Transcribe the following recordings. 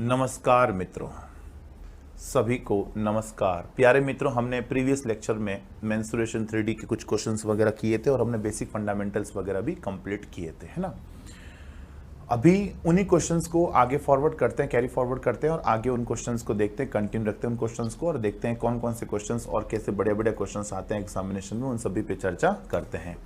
नमस्कार मित्रों, सभी को नमस्कार। प्यारे मित्रों, हमने प्रीवियस लेक्चर में मेंस्ट्रुएशन 3D के कुछ क्वेश्चंस वगैरह किए थे और हमने बेसिक फंडामेंटल्स वगैरह भी कंप्लीट किए थे, है ना। अभी उन्हीं क्वेश्चंस को आगे फॉरवर्ड करते हैं, कैरी फॉरवर्ड करते हैं और आगे उन क्वेश्चंस को देखते हैं, कंटिन्यू रखते हैं उन क्वेश्चंस को और देखते हैं कौन कौन से क्वेश्चंस और कैसे बड़े बड़े क्वेश्चंस आते हैं एग्जामिनेशन में, उन सभी पे चर्चा करते हैं।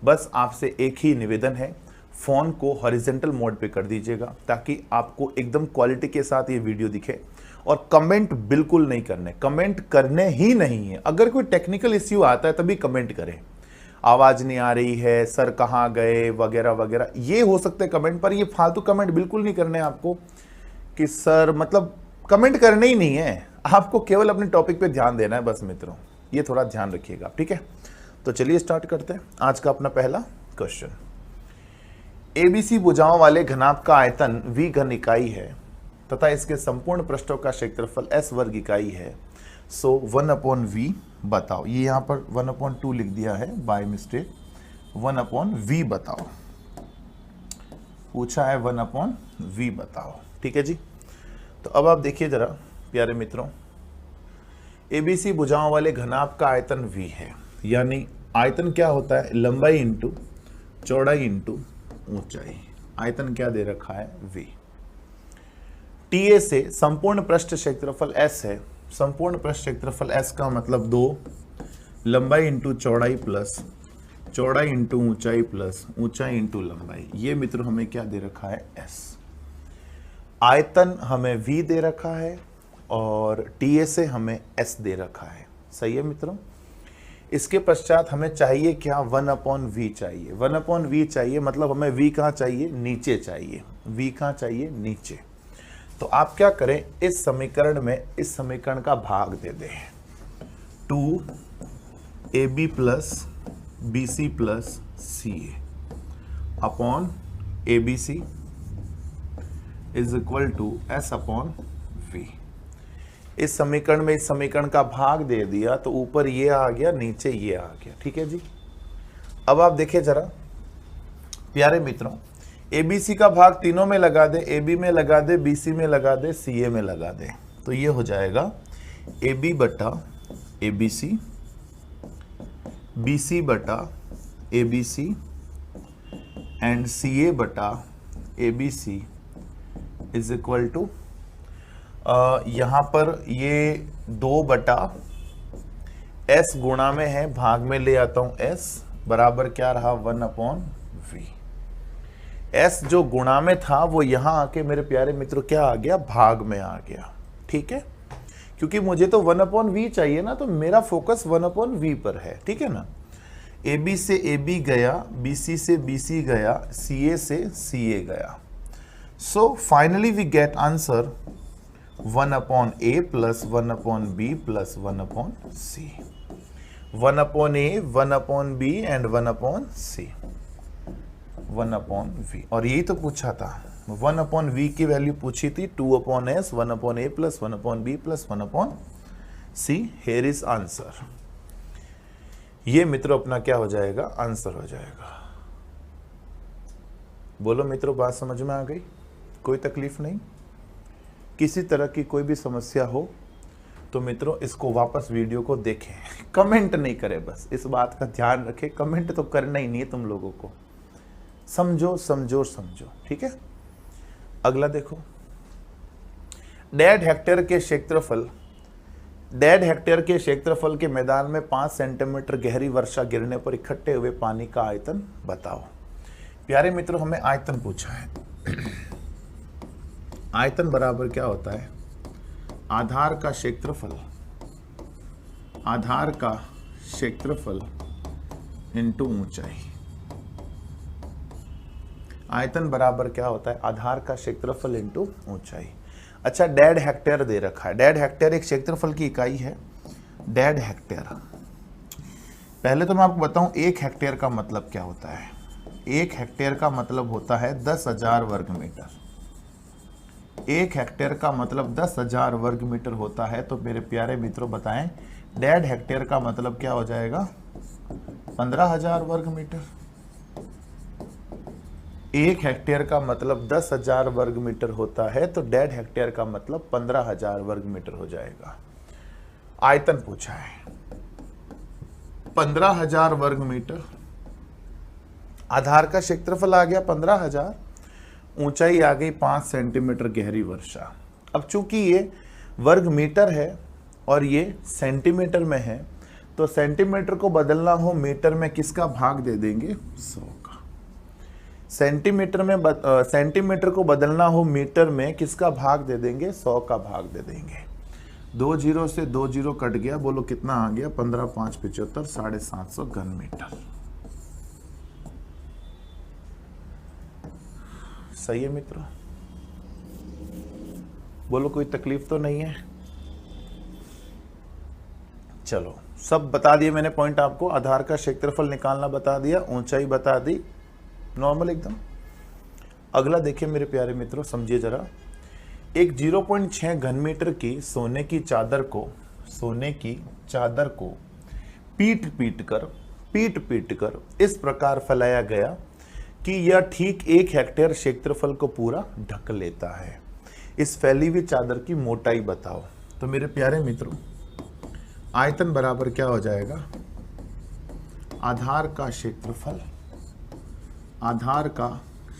बस आपसे एक ही निवेदन है, फ़ोन को हॉरिजेंटल मोड पे कर दीजिएगा ताकि आपको एकदम क्वालिटी के साथ ये वीडियो दिखे। और कमेंट बिल्कुल नहीं करने, कमेंट करने ही नहीं है। अगर कोई टेक्निकल इश्यू आता है तभी कमेंट करें, आवाज़ नहीं आ रही है, सर कहाँ गए वगैरह वगैरह, ये हो सकते हैं कमेंट पर। ये फालतू कमेंट बिल्कुल नहीं करने आपको कि सर, मतलब कमेंट करने ही नहीं है, आपको केवल अपने टॉपिक पे ध्यान देना है बस मित्रों, ये थोड़ा ध्यान रखिएगा, ठीक है। तो चलिए स्टार्ट करते हैं आज का अपना पहला क्वेश्चन। एबीसी भुजाओं वाले घनाभ का आयतन v घन इकाई है तथा इसके संपूर्ण पृष्ठों का क्षेत्रफल s वर्ग इकाई है। सो 1/v बताओ। ये यहाँ पर 1/2 लिख दिया है बाय मिस्टेक, 1/v बताओ। पूछा है 1/v बताओ, ठीक है जी। तो अब आप देखिए जरा प्यारे मित्रों, एबीसी भुजाओं वाले घनाभ का आयतन v है, यानी आयतन क्या होता है, लंबाई इंटू चौड़ाई इंटू ऊंचाई। आयतन क्या दे रखा है, v। TA से संपूर्ण पृष्ठ क्षेत्रफल s है। संपूर्ण पृष्ठ क्षेत्रफल s का मतलब 2 लंबाई इंटू चौड़ाई प्लस चौड़ाई इंटू ऊंचाई प्लस ऊंचाई इंटू लंबाई। ये मित्रों हमें क्या दे रखा है, s। आयतन हमें v दे रखा है और TA से हमें s दे रखा है, सही है मित्रों। इसके पश्चात हमें चाहिए क्या, 1/v चाहिए। 1/v चाहिए मतलब हमें v कहाँ चाहिए, नीचे चाहिए। v कहाँ चाहिए, नीचे। तो आप क्या करें, इस समीकरण में इस समीकरण का भाग दे दें, 2ab plus bc plus ca upon abc is equal to s upon v। इस समीकरण में इस समीकरण का भाग दे दिया तो ऊपर ये आ गया, नीचे ये आ गया, ठीक है जी। अब आप देखिए जरा प्यारे मित्रों, ABC का भाग तीनों में लगा दे, AB में लगा दे, BC में लगा दे, CA में लगा दे, तो ये हो जाएगा AB बटा ABC, BC बटा ABC एंड CA बटा ABC इज इक्वल टू, यहाँ पर ये 2 बटा s गुणा में है, भाग में ले आता हूं s बराबर क्या रहा, 1/v। s जो गुणा में था वो यहां आके मेरे प्यारे मित्रों क्या आ गया, भाग में आ गया, ठीक है। क्योंकि मुझे तो 1/v चाहिए ना, तो मेरा फोकस 1/v पर है, ठीक है ना। AB से AB गया, BC से BC गया, CA से CA गया। So finally we get answer 1/a plus 1/b plus 1/c। 1/a, 1/b and 1/c, 1/v। और यही तो पूछा था, 1/v की वैल्यू पूछी थी, 2/s, 1/a plus 1/b plus 1/c। Here is answer. ये मित्रों अपना क्या हो जाएगा, आंसर हो जाएगा। बोलो मित्रों, बात समझ में आ गई, कोई तकलीफ नहीं। किसी तरह की कोई भी समस्या हो तो मित्रों इसको वापस वीडियो को देखें, कमेंट नहीं करें, बस इस बात का ध्यान रखें, कमेंट तो करना ही नहीं है तुम लोगों को। समझो समझो समझो, ठीक है। अगला देखो, 1.5 हेक्टेयर के क्षेत्रफल के मैदान में 5 सेंटीमीटर गहरी वर्षा गिरने पर इकट्ठे हुए पानी का आयतन बताओ। प्यारे मित्रों, हमें आयतन पूछा है। आयतन बराबर क्या होता है, आधार का क्षेत्रफल इंटू ऊंचाई। आयतन बराबर क्या होता है, आधार का क्षेत्रफल इंटू ऊंचाई। अच्छा, 1.5 हेक्टेयर दे रखा है। 1.5 हेक्टेयर एक क्षेत्रफल की इकाई है, 1.5 हेक्टेयर। पहले तो मैं आपको बताऊं 1 हेक्टेयर का मतलब क्या होता है। 1 हेक्टेयर का मतलब होता है 10,000 वर्ग मीटर। 1 हेक्टेयर का मतलब 10,000 वर्ग मीटर होता है। तो मेरे प्यारे मित्रों बताएं, 1.5 हेक्टेयर का मतलब क्या हो जाएगा, 15,000 वर्ग मीटर। 1 हेक्टेयर का मतलब 10,000 वर्ग मीटर होता है, तो 1.5 हेक्टेयर का मतलब 15,000 वर्ग मीटर हो जाएगा। आयतन पूछा है 15,000 वर्ग मीटर, आधार का क्षेत्रफल आ गया 15,000, ऊंचाई आ गई 5 सेंटीमीटर गहरी वर्षा। अब चूंकि ये वर्ग मीटर है और ये सेंटीमीटर में है, तो सेंटीमीटर को बदलना हो मीटर में किसका भाग दे देंगे? 100 का। सेंटीमीटर को बदलना हो मीटर में किसका भाग दे देंगे? 100 का भाग दे देंगे। 2 जीरो से 2 जीरो कट गया, बोलो कितना आ गया? 15 5 75, 750 घन मीटर। सही है मित्रों? बोलो कोई तकलीफ तो नहीं है? चलो सब बता दिए मैंने पॉइंट आपको। आधार का क्षेत्रफल निकालना बता दिया, ऊंचाई बता दी, नॉर्मल एकदम। अगला देखिए मेरे प्यारे मित्रों, समझिए जरा। एक 0.6 घन मीटर की सोने की चादर को पीट पीट कर इस प्रकार फैलाया गया कि यह ठीक 1 हेक्टेयर क्षेत्रफल को पूरा ढक लेता है। इस फैली हुई चादर की मोटाई बताओ। तो मेरे प्यारे मित्रों, आयतन बराबर क्या हो जाएगा? आधार का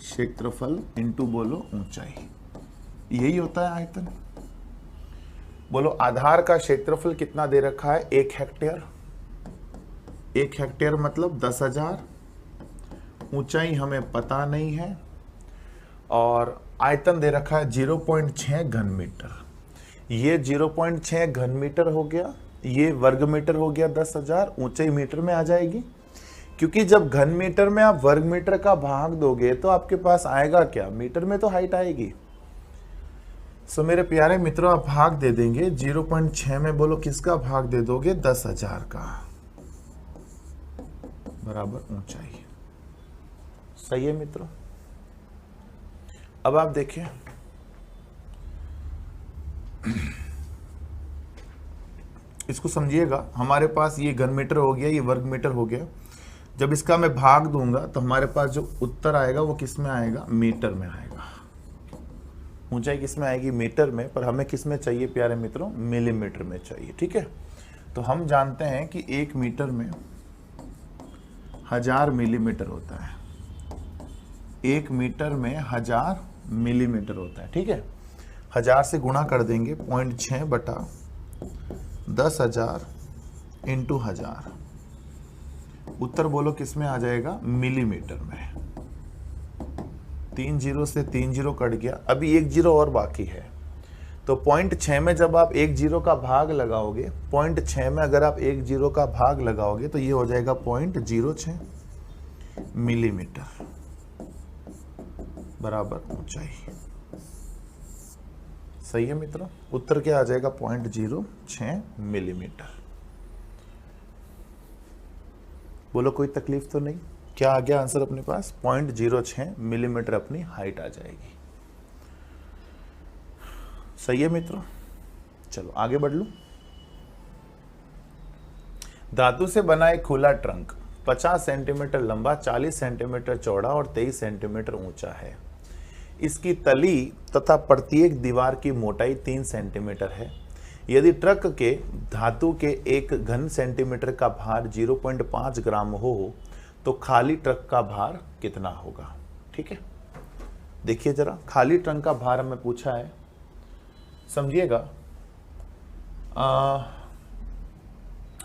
क्षेत्रफल इंटू बोलो ऊंचाई, यही होता है आयतन। बोलो आधार का क्षेत्रफल कितना दे रखा है? 1 हेक्टेयर। 1 हेक्टेयर मतलब 10,000। ऊंचाई हमें पता नहीं है और आयतन दे रखा है 0.6 घन मीटर। ये 0.6 घन मीटर हो गया, ये वर्ग मीटर हो गया 10,000। ऊंचाई मीटर में आ जाएगी, क्योंकि जब घन मीटर में आप वर्ग मीटर का भाग दोगे तो आपके पास आएगा क्या? मीटर में तो हाइट आएगी। सो मेरे प्यारे मित्रों, आप भाग दे देंगे 0.6 में, बोलो किसका भाग दे दोगे? 10,000 का, बराबर ऊंचाई। सही है मित्रों? अब आप देखिए, इसको समझिएगा। हमारे पास ये घन मीटर हो गया, ये वर्ग मीटर हो गया। जब इसका मैं भाग दूंगा तो हमारे पास जो उत्तर आएगा वो किस में आएगा? मीटर में आएगा। ऊंचाई किस में आएगी? मीटर में। पर हमें किस में चाहिए प्यारे मित्रों? मिलीमीटर में चाहिए। ठीक है, तो हम जानते हैं कि 1 मीटर में 1000 मिलीमीटर होता है। 1 मीटर में 1000 मिलीमीटर होता है। ठीक है, 1000 से गुणा कर देंगे, 0.6 बटा 10,000 इंटू 1000। उत्तर बोलो किस में आ जाएगा? मिलीमीटर में। 3 जीरो से 3 जीरो कट गया, अभी 1 जीरो और बाकी है। तो 0.6 में जब आप 1 जीरो का भाग लगाओगे, 0.6 में अगर आप 1 जीरो का भाग लगाओगे तो ये हो जाएगा 0.06 मिलीमीटर, बराबर ऊंचाई। सही है मित्रों? उत्तर क्या आ जाएगा? 0.06 मिलीमीटर। बोलो कोई तकलीफ तो नहीं? क्या आ गया आंसर अपने पास? 0.06 मिलीमीटर अपनी हाइट आ जाएगी। सही है मित्रों? चलो आगे बढ़ लूं। धातु से बना एक खुला ट्रंक 50 सेंटीमीटर लंबा, 40 सेंटीमीटर चौड़ा और 23 सेंटीमीटर ऊंचा है। इसकी तली तथा प्रत्येक दीवार की मोटाई 3 सेंटीमीटर है। यदि ट्रक के धातु के 1 घन सेंटीमीटर का भार 0.5 ग्राम हो तो खाली ट्रक का भार कितना होगा? ठीक है, देखिए जरा, खाली ट्रक का भार हमें पूछा है, समझिएगा।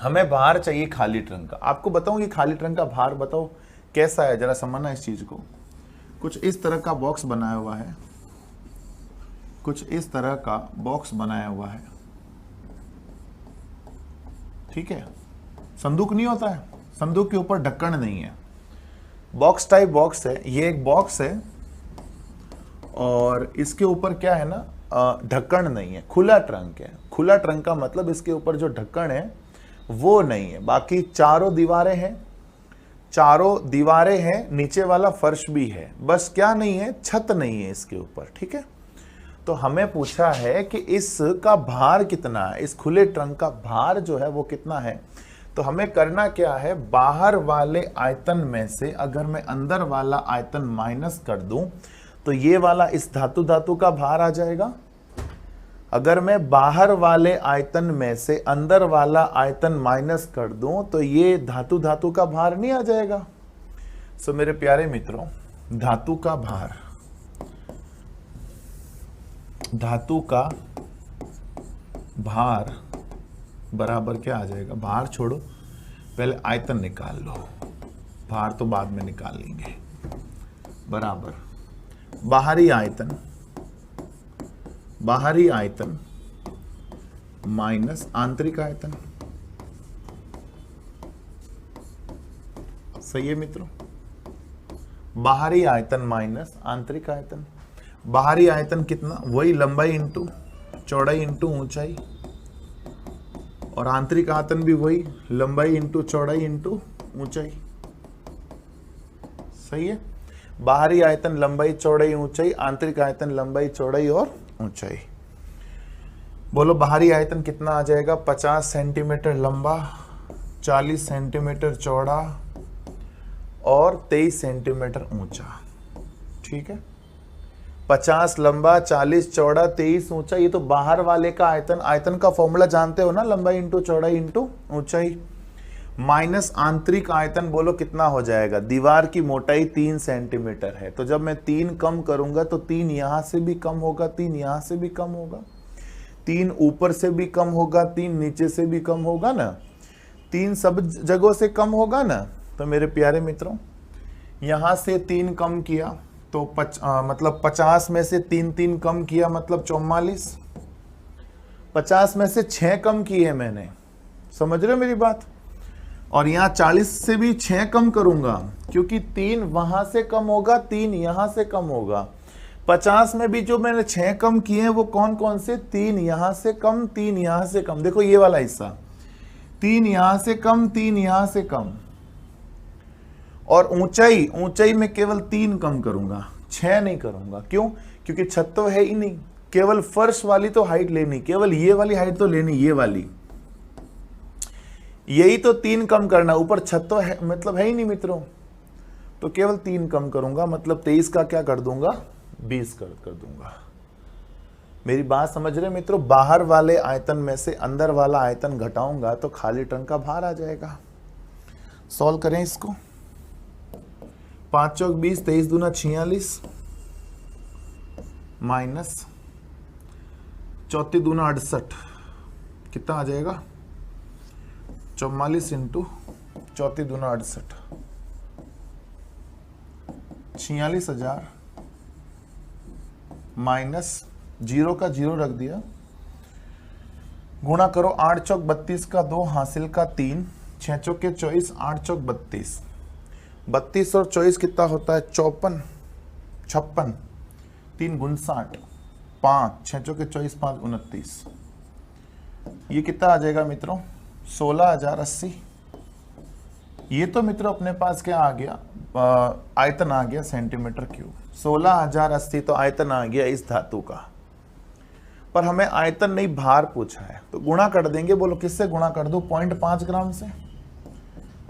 हमें भार चाहिए खाली ट्रक का। आपको बताऊं कि खाली ट्रक का भार बताओ कैसा है, जरा समझना इस चीज को। कुछ इस तरह का बॉक्स बनाया हुआ है, कुछ इस तरह का बॉक्स बनाया हुआ है। ठीक है, संदूक नहीं होता है, संदूक के ऊपर ढक्कन नहीं है, बॉक्स टाइप बॉक्स है। ये एक बॉक्स है और इसके ऊपर क्या है ना, ढक्कन नहीं है, खुला ट्रंक है। खुला ट्रंक का मतलब इसके ऊपर जो ढक्कन है वो नहीं है, बाकी चारों दीवारें हैं, चारों दीवारें हैं, नीचे वाला फर्श भी है, बस क्या नहीं है? छत नहीं है इसके ऊपर। ठीक है, तो हमें पूछा है कि इसका भार कितना है, इस खुले ट्रंक का भार जो है वो कितना है? तो हमें करना क्या है, बाहर वाले आयतन में से अगर मैं अंदर वाला आयतन माइनस कर दूं तो ये वाला इस धातु का भार आ जाएगा। अगर मैं बाहर वाले आयतन में से अंदर वाला आयतन माइनस कर दूं तो ये धातु का भार नहीं आ जाएगा। सो मेरे प्यारे मित्रों, धातु का भार बराबर क्या आ जाएगा, भार छोड़ो, पहले आयतन निकाल लो, भार तो बाद में निकाल लेंगे, बराबर बाहरी आयतन माइनस आंतरिक आयतन। सही है मित्रों, बाहरी आयतन माइनस आंतरिक आयतन। बाहरी आयतन कितना, वही लंबाई इंटू चौड़ाई इंटू ऊंचाई, और आंतरिक आयतन भी वही लंबाई इंटू चौड़ाई इंटू ऊंचाई। सही है, बाहरी आयतन लंबाई चौड़ाई ऊंचाई, आंतरिक आयतन लंबाई चौड़ाई और ऊंचाई। बोलो बाहरी आयतन कितना आ जाएगा, 50 सेंटीमीटर लंबा, 40 सेंटीमीटर चौड़ा और 23 सेंटीमीटर ऊंचा। ठीक है, 50 लंबा, 40 चौड़ा, 23 ऊंचा, ये तो बाहर वाले का आयतन। आयतन का फॉर्मूला जानते हो ना, लंबाई इंटू चौड़ाई इंटू ऊंचाई, माइनस आंतरिक आयतन। बोलो कितना हो जाएगा, दीवार की मोटाई 3 सेंटीमीटर है, तो जब मैं 3 कम करूंगा तो 3 यहां से भी कम होगा, 3 यहां से भी कम होगा, 3 ऊपर से भी कम होगा, 3 नीचे से भी कम होगा ना, 3 सब जगहों से कम होगा ना। तो मेरे प्यारे मित्रों, यहां से 3 कम किया तो मतलब 50 में से 3 कम किया मतलब 44, 50 में से 6 कम किए मैंने, समझ रहे हो मेरी बात। और यहाँ 40 से भी 6 कम करूंगा क्योंकि 3 वहां से कम होगा, 3 यहां से कम होगा। 50 में भी जो मैंने 6 कम किए हैं वो कौन कौन से, 3 यहां से कम, 3 यहां से कम, देखो ये वाला हिस्सा, 3 यहां से कम, 3 यहां से कम। और ऊंचाई में केवल 3 कम करूंगा, 6 नहीं करूंगा। क्यों, क्योंकि छत तो है ही नहीं, केवल फर्श वाली तो हाइट लेनी, केवल ये वाली हाइट तो लेनी, ये वाली, यही तो 3 कम करना, ऊपर छत तो है मतलब है ही नहीं मित्रों, तो केवल 3 कम करूंगा, मतलब 23 का क्या कर दूंगा, 20 कर दूंगा। मेरी बात समझ रहे मित्रों, बाहर वाले आयतन में से अंदर वाला आयतन घटाऊंगा तो खाली टन का भार आ जाएगा। सॉल्व करें इसको, 5 चौक 20, 23 दूना 46, माइनस 34 दूना 68, कितना आ जाएगा, 44 इंटू 34 दूना 68, 46,000 माइनस 0 का 0 रख दिया, गुणा करो 8 चौक 32 का 2, हासिल का 3, 6 चौक के 24, 8 चौक 32, 32 और 24 कितना होता है, 54, 56, 3 गुण 60, 5, 6 चौक के 24, 5 29, ये कितना आ जाएगा मित्रों, 16,080। ये तो मित्रों अपने पास क्या आ गया, आयतन आ गया सेंटीमीटर क्यूब। 16,080 तो आयतन आ गया इस धातु का, पर हमें आयतन नहीं भार पूछा है, तो गुणा कर देंगे। बोलो किससे गुणा कर दूं, 0.5 ग्राम से।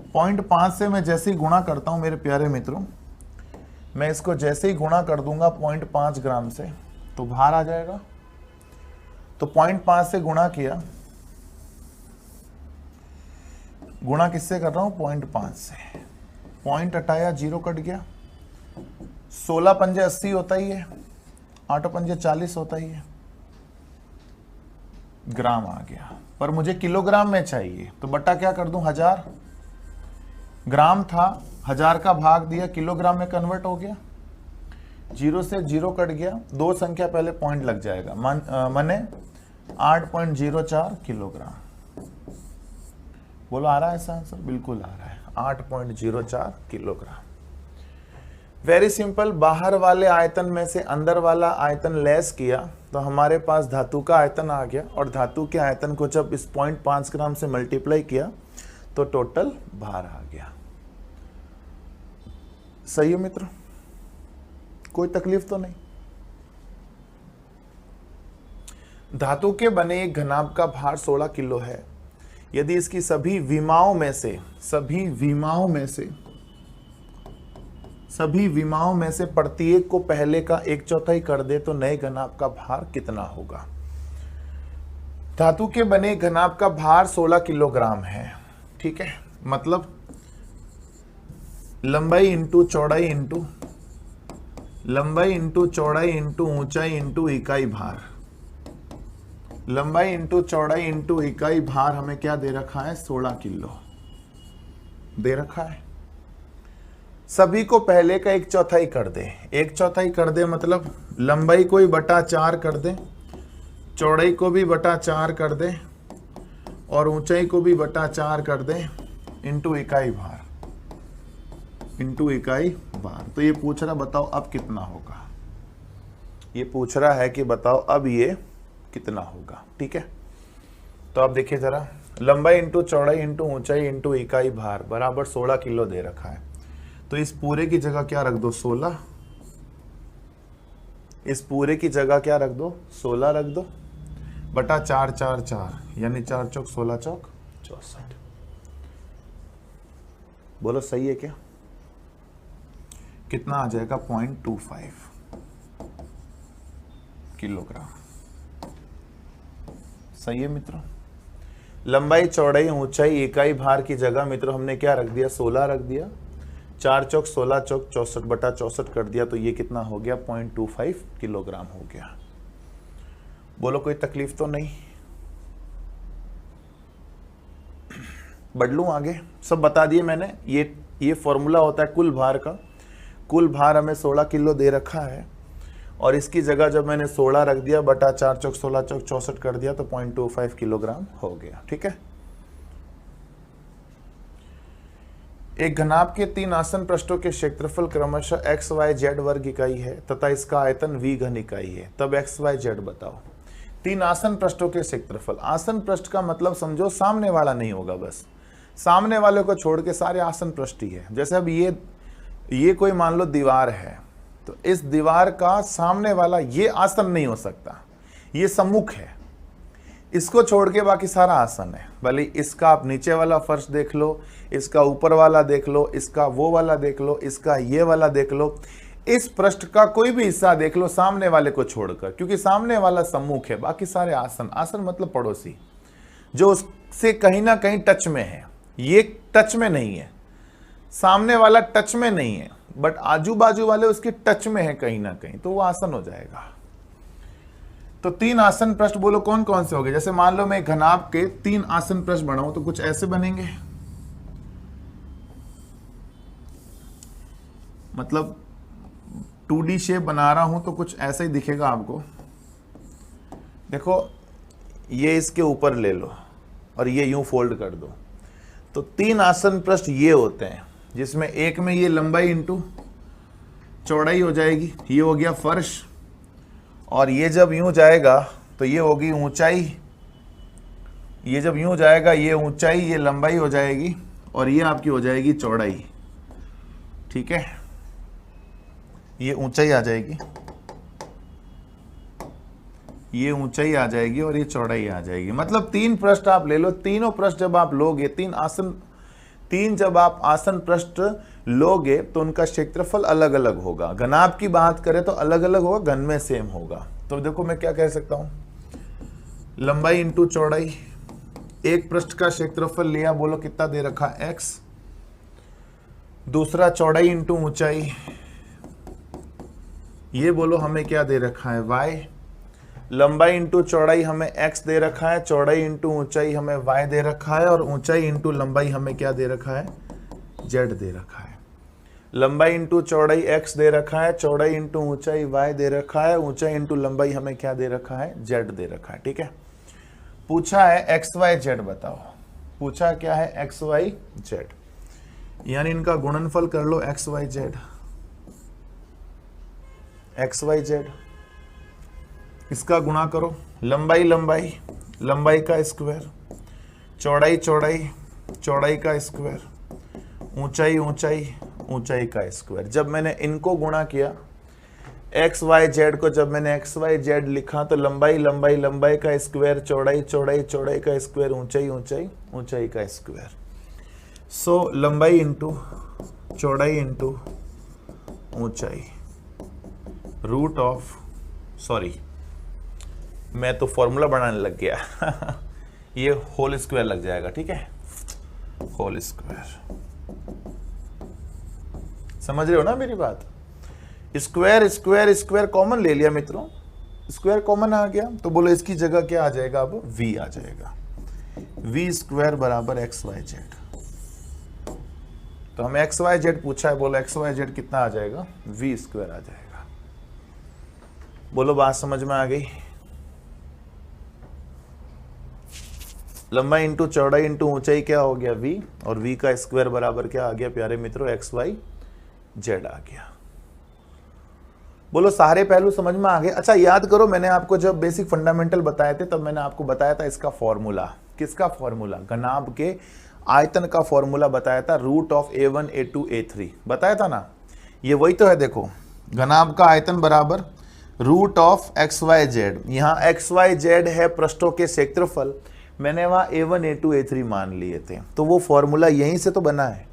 0.5 से मैं जैसे ही गुणा करता हूं मेरे प्यारे मित्रों, मैं इसको जैसे ही गुणा कर दूंगा 0.5 ग्राम से तो भार आ जाएगा। तो 0.5 से गुणा किया, गुणा किससे कर रहा हूं, 0.5 से, पॉइंट हटाया 0 कट गया, 16 पंजे 80 होता ही है, 8 पंजे 40 होता ही है, ग्राम आ गया। पर मुझे किलोग्राम में चाहिए तो बट्टा क्या कर दूं, 1000, ग्राम था, 1000 का भाग दिया, किलोग्राम में कन्वर्ट हो गया, 0 से 0 कट गया, 2 संख्या पहले पॉइंट लग जाएगा, माने 8.04 किलोग्राम। बोलो आ रहा है ऐसा आंसर, बिल्कुल आ रहा है, 8.04 किलोग्राम। वेरी सिंपल, बाहर वाले आयतन में से अंदर वाला आयतन लेस किया तो हमारे पास धातु का आयतन आ गया, और धातु के आयतन को जब इस 0.5 ग्राम से मल्टीप्लाई किया तो टोटल भार आ गया। सही है मित्र, कोई तकलीफ तो नहीं। धातु के बने एक घनाभ का भार 16 किलो है। यदि इसकी सभी विमाओं में से प्रत्येक को पहले का 1/4 कर दे तो नए घनाभ का भार कितना होगा। धातु के बने घनाभ का भार 16 किलोग्राम है, ठीक है। मतलब लंबाई इंटू चौड़ाई इंटू ऊंचाई इंटू इकाई भार, लंबाई इंटू चौड़ाई इंटू इकाई भार हमें क्या दे रखा है, 16 किलो दे रखा है। सभी को पहले का 1/4 कर दे, 1/4 कर दे मतलब लंबाई को भी बटा 4 कर दे, चौड़ाई को भी बटा 4 कर दे और ऊंचाई को भी बटा 4 कर दे इंटू इकाई भार, तो ये पूछ रहा बताओ अब कितना होगा, ये पूछ रहा है कि बताओ अब ये कितना होगा, ठीक है। तो आप देखिए जरा, लंबाई इंटू चौड़ाई इंटू ऊंचाई इंटू इकाई भार बराबर 16 किलो दे रखा है। तो इस पूरे की जगह क्या रख दो, 16, इस पूरे की जगह क्या रख दो, 16 रख दो बटा 4 4 4 यानी 4 चौक 16 चौक 64। बोलो सही है क्या, कितना आ जाएगा, 0.25 किलोग्राम। सही है मित्रों। लंबाई चौड़ाई ऊंचाई इकाई भार की जगह मित्रों हमने क्या रख दिया, 16 रख दिया, 4 चौक 16 चौक 64 बटा 64 कर दिया, तो ये कितना हो गया, 0.25 किलोग्राम हो गया। बोलो कोई तकलीफ तो नहीं, बढ़ लूं आगे, सब बता दिए मैंने। ये फॉर्मूला होता है कुल भार का, कुल भार हमें 16 किलो दे रखा है और इसकी जगह जब मैंने 16 रख दिया बटा 4 चौक 16 चौक 64 कर दिया तो 0.25 किलोग्राम हो गया, ठीक है। एक घनाभ के 3 आसन पृष्ठों के क्षेत्रफल क्रमशः x y z वर्ग इकाई है तथा इसका आयतन v घन इकाई है, तब x y z बताओ। 3 आसन पृष्ठों के क्षेत्रफल, आसन पृष्ठ का मतलब समझो सामने वाला नहीं होगा, बस सामने वाले को छोड़ के सारे आसन पृष्ठ ही है। जैसे अब ये कोई मान लो दीवार है, तो इस दीवार का सामने वाला ये आसन नहीं हो सकता, ये सम्मुख है, इसको छोड़ के बाकी सारा आसन है। भले इसका आप नीचे वाला फर्श देख लो, इसका ऊपर वाला देख लो, इसका वो वाला देख लो, इसका ये वाला देख लो, इस पृष्ठ का कोई भी हिस्सा देख लो सामने वाले को छोड़कर, क्योंकि सामने वाला सम्मुख है, बाकी सारे आसन, आसन मतलब पड़ोसी, जो उससे कहीं ना कहीं टच में है। ये टच में नहीं है, सामने वाला टच में नहीं है, बट आजू बाजू वाले उसके टच में है कहीं ना कहीं, तो वो आसन हो जाएगा। तो 3 आसन पृष्ठ बोलो कौन कौन से हो गए। जैसे मान लो मैं घनाभ के 3 आसन पृष्ठ बनाऊं तो कुछ ऐसे बनेंगे, मतलब 2D शेप बना रहा हूं तो कुछ ऐसा ही दिखेगा आपको। देखो ये इसके ऊपर ले लो और ये यूं फोल्ड कर दो, तो 3 आसन पृष्ठ ये होते हैं, जिसमें एक में ये लंबाई इंटू चौड़ाई हो जाएगी, ये हो गया फर्श, और ये जब यूं जाएगा तो ये होगी ऊंचाई, ये जब यूं जाएगा ये ऊंचाई, ये लंबाई हो जाएगी और ये आपकी हो जाएगी चौड़ाई, ठीक है। ये ऊंचाई आ जाएगी, ये ऊंचाई आ जाएगी और ये चौड़ाई आ जाएगी। मतलब 3 पृष्ठ आप ले लो, तीनों पृष्ठ जब आप लोगे, 3 जब आप आसन पृष्ठ लोगे तो उनका क्षेत्रफल अलग अलग होगा। घनाभ की बात करें तो अलग अलग होगा, घन में सेम होगा। तो देखो मैं क्या कह सकता हूं, लंबाई इंटू चौड़ाई, एक पृष्ठ का क्षेत्रफल लिया, बोलो कितना दे रखा, x, दूसरा चौड़ाई इंटू ऊंचाई, ये बोलो हमें क्या दे रखा है, y, लंबाई इंटू चौड़ाई हमें x दे रखा है, चौड़ाई इंटू ऊंचाई हमें y दे रखा है, और ऊंचाई इंटू लंबाई हमें क्या दे रखा है, z दे रखा है। लंबाई इंटू चौड़ाई x दे रखा है, चौड़ाई इंटू ऊंचाई y दे रखा है, ऊंचाई इंटू लंबाई हमें क्या दे रखा है, z दे रखा है, ठीक है। पूछा है x y z बताओ, पूछा क्या है, x y z, यानी इनका गुणनफल कर लो, x y z, x y z, इसका गुणा करो, लंबाई लंबाई, लंबाई का स्क्वायर, चौड़ाई चौड़ाई, चौड़ाई का स्क्वायर, ऊंचाई ऊंचाई, ऊंचाई का स्क्वायर। जब मैंने इनको गुणा किया एक्स वाई जेड को जब मैंने एक्स वाई जेड लिखा तो लंबाई लंबाई लंबाई का स्क्वायर, चौड़ाई चौड़ाई चौड़ाई का स्क्वायर, ऊंचाई ऊंचाई ऊंचाई का स्क्वायर। सो लंबाई इंटू चौड़ाई इंटू ऊंचाई रूट ऑफ, सॉरी मैं तो फॉर्मूला बनाने लग गया ये होल स्क्वायर लग जाएगा, ठीक है, होल स्क्वायर। समझ रहे हो ना मेरी बात? स्क्वायर स्क्वायर स्क्वायर कॉमन ले लिया मित्रों, स्क्वायर कॉमन आ गया तो बोलो इसकी जगह क्या आ जाएगा, अब v आ जाएगा। v स्क्वायर बराबर एक्स वाई जेड। तो हमें एक्स वाई जेड पूछा है, बोलो एक्स वाई जेड कितना आ जाएगा, v स्क्वायर आ जाएगा। बोलो बात समझ में आ गई? लंबाई इंटू चौड़ाई इंटू ऊंचाई क्या हो गया, v, और v का स्क्वायर बराबर क्या आ गया प्यारे मित्रों, एक्स वाई जेड आ गया। बोलो सारे पहलू समझ में आ गए? अच्छा याद करो, मैंने आपको जब बेसिक फंडामेंटल बताए थे तब मैंने आपको बताया था इसका फॉर्मूला, किसका फॉर्मूला, घनाभ के आयतन का फॉर्मूला बताया था, root of a1 a2 a3 बताया था ना। ये वही तो है, देखो घनाभ का आयतन बराबर root of x y z. यहाँ एक्स वाई जेड है पृष्ठों के क्षेत्रफल, मैंने वहां a1 a2 a3 मान लिए थे, तो वो फॉर्मूला यहीं से तो बना है,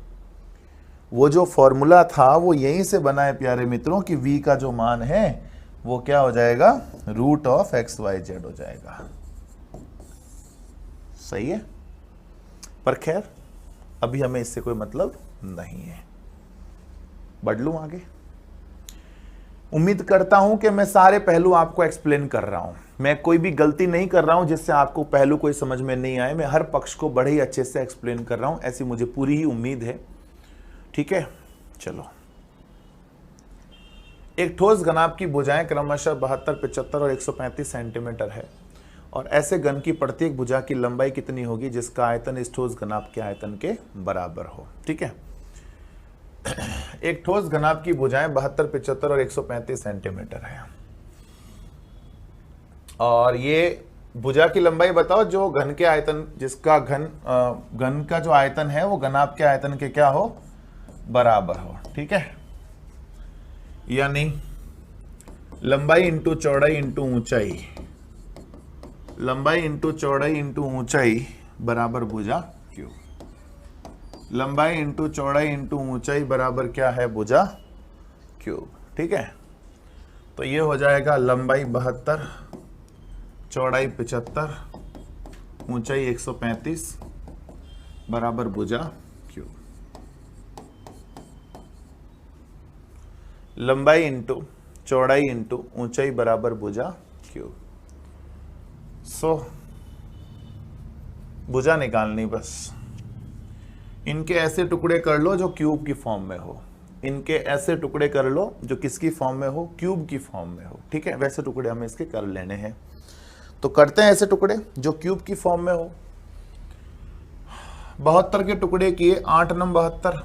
वो जो फॉर्मूला था वो यहीं से बना है प्यारे मित्रों कि v का जो मान है वो क्या हो जाएगा, root of x y z हो जाएगा। सही है, पर खैर अभी हमें इससे कोई मतलब नहीं है। बढ़ लूं आगे? उम्मीद करता हूं कि मैं सारे पहलू आपको एक्सप्लेन कर रहा हूं, मैं कोई भी गलती नहीं कर रहा हूं जिससे आपको पहलू कोई समझ में नहीं आए। मैं हर पक्ष को बड़े ही अच्छे से एक्सप्लेन कर रहा हूं, ऐसी मुझे पूरी ही उम्मीद है, ठीक है। चलो, एक ठोस घनाभ की भुजाएं क्रमशः 72, 75 और 135 सेंटीमीटर है, और ऐसे घन की प्रत्येक भुजा की लंबाई कितनी होगी जिसका आयतन इस ठोस घनाभ के आयतन के बराबर हो, ठीक है। एक ठोस घनाभ की भुजाएं 72, 75 और 135 सेंटीमीटर है, और ये भुजा की लंबाई बताओ जो घन के आयतन, जिसका घन का जो आयतन है वो घनाभ के आयतन के क्या हो, बराबर हो, ठीक है। यानी लंबाई इंटू चौड़ाई इंटू ऊंचाई, लंबाई इंटू चौड़ाई इंटू ऊंचाई बराबर भुजा क्यूब। लंबाई इंटू चौड़ाई इंटू ऊंचाई बराबर क्या है, भुजा क्यूब, ठीक है। तो ये हो जाएगा लंबाई 72, चौड़ाई 75, ऊंचाई 135 बराबर भुजा क्यूब। लंबाई इंटू चौड़ाई इंटू ऊंचाई बराबर भुजा क्यूब। सो भुजा निकालनी बस। इनके ऐसे टुकड़े कर लो जो क्यूब की फॉर्म में हो, इनके ऐसे टुकड़े कर लो जो किसकी फॉर्म में हो, क्यूब की फॉर्म में हो, ठीक है। वैसे टुकड़े हमें इसके कर लेने हैं, तो करते हैं ऐसे टुकड़े जो क्यूब की फॉर्म में हो। 72 के टुकड़े किए, 8 नम 72,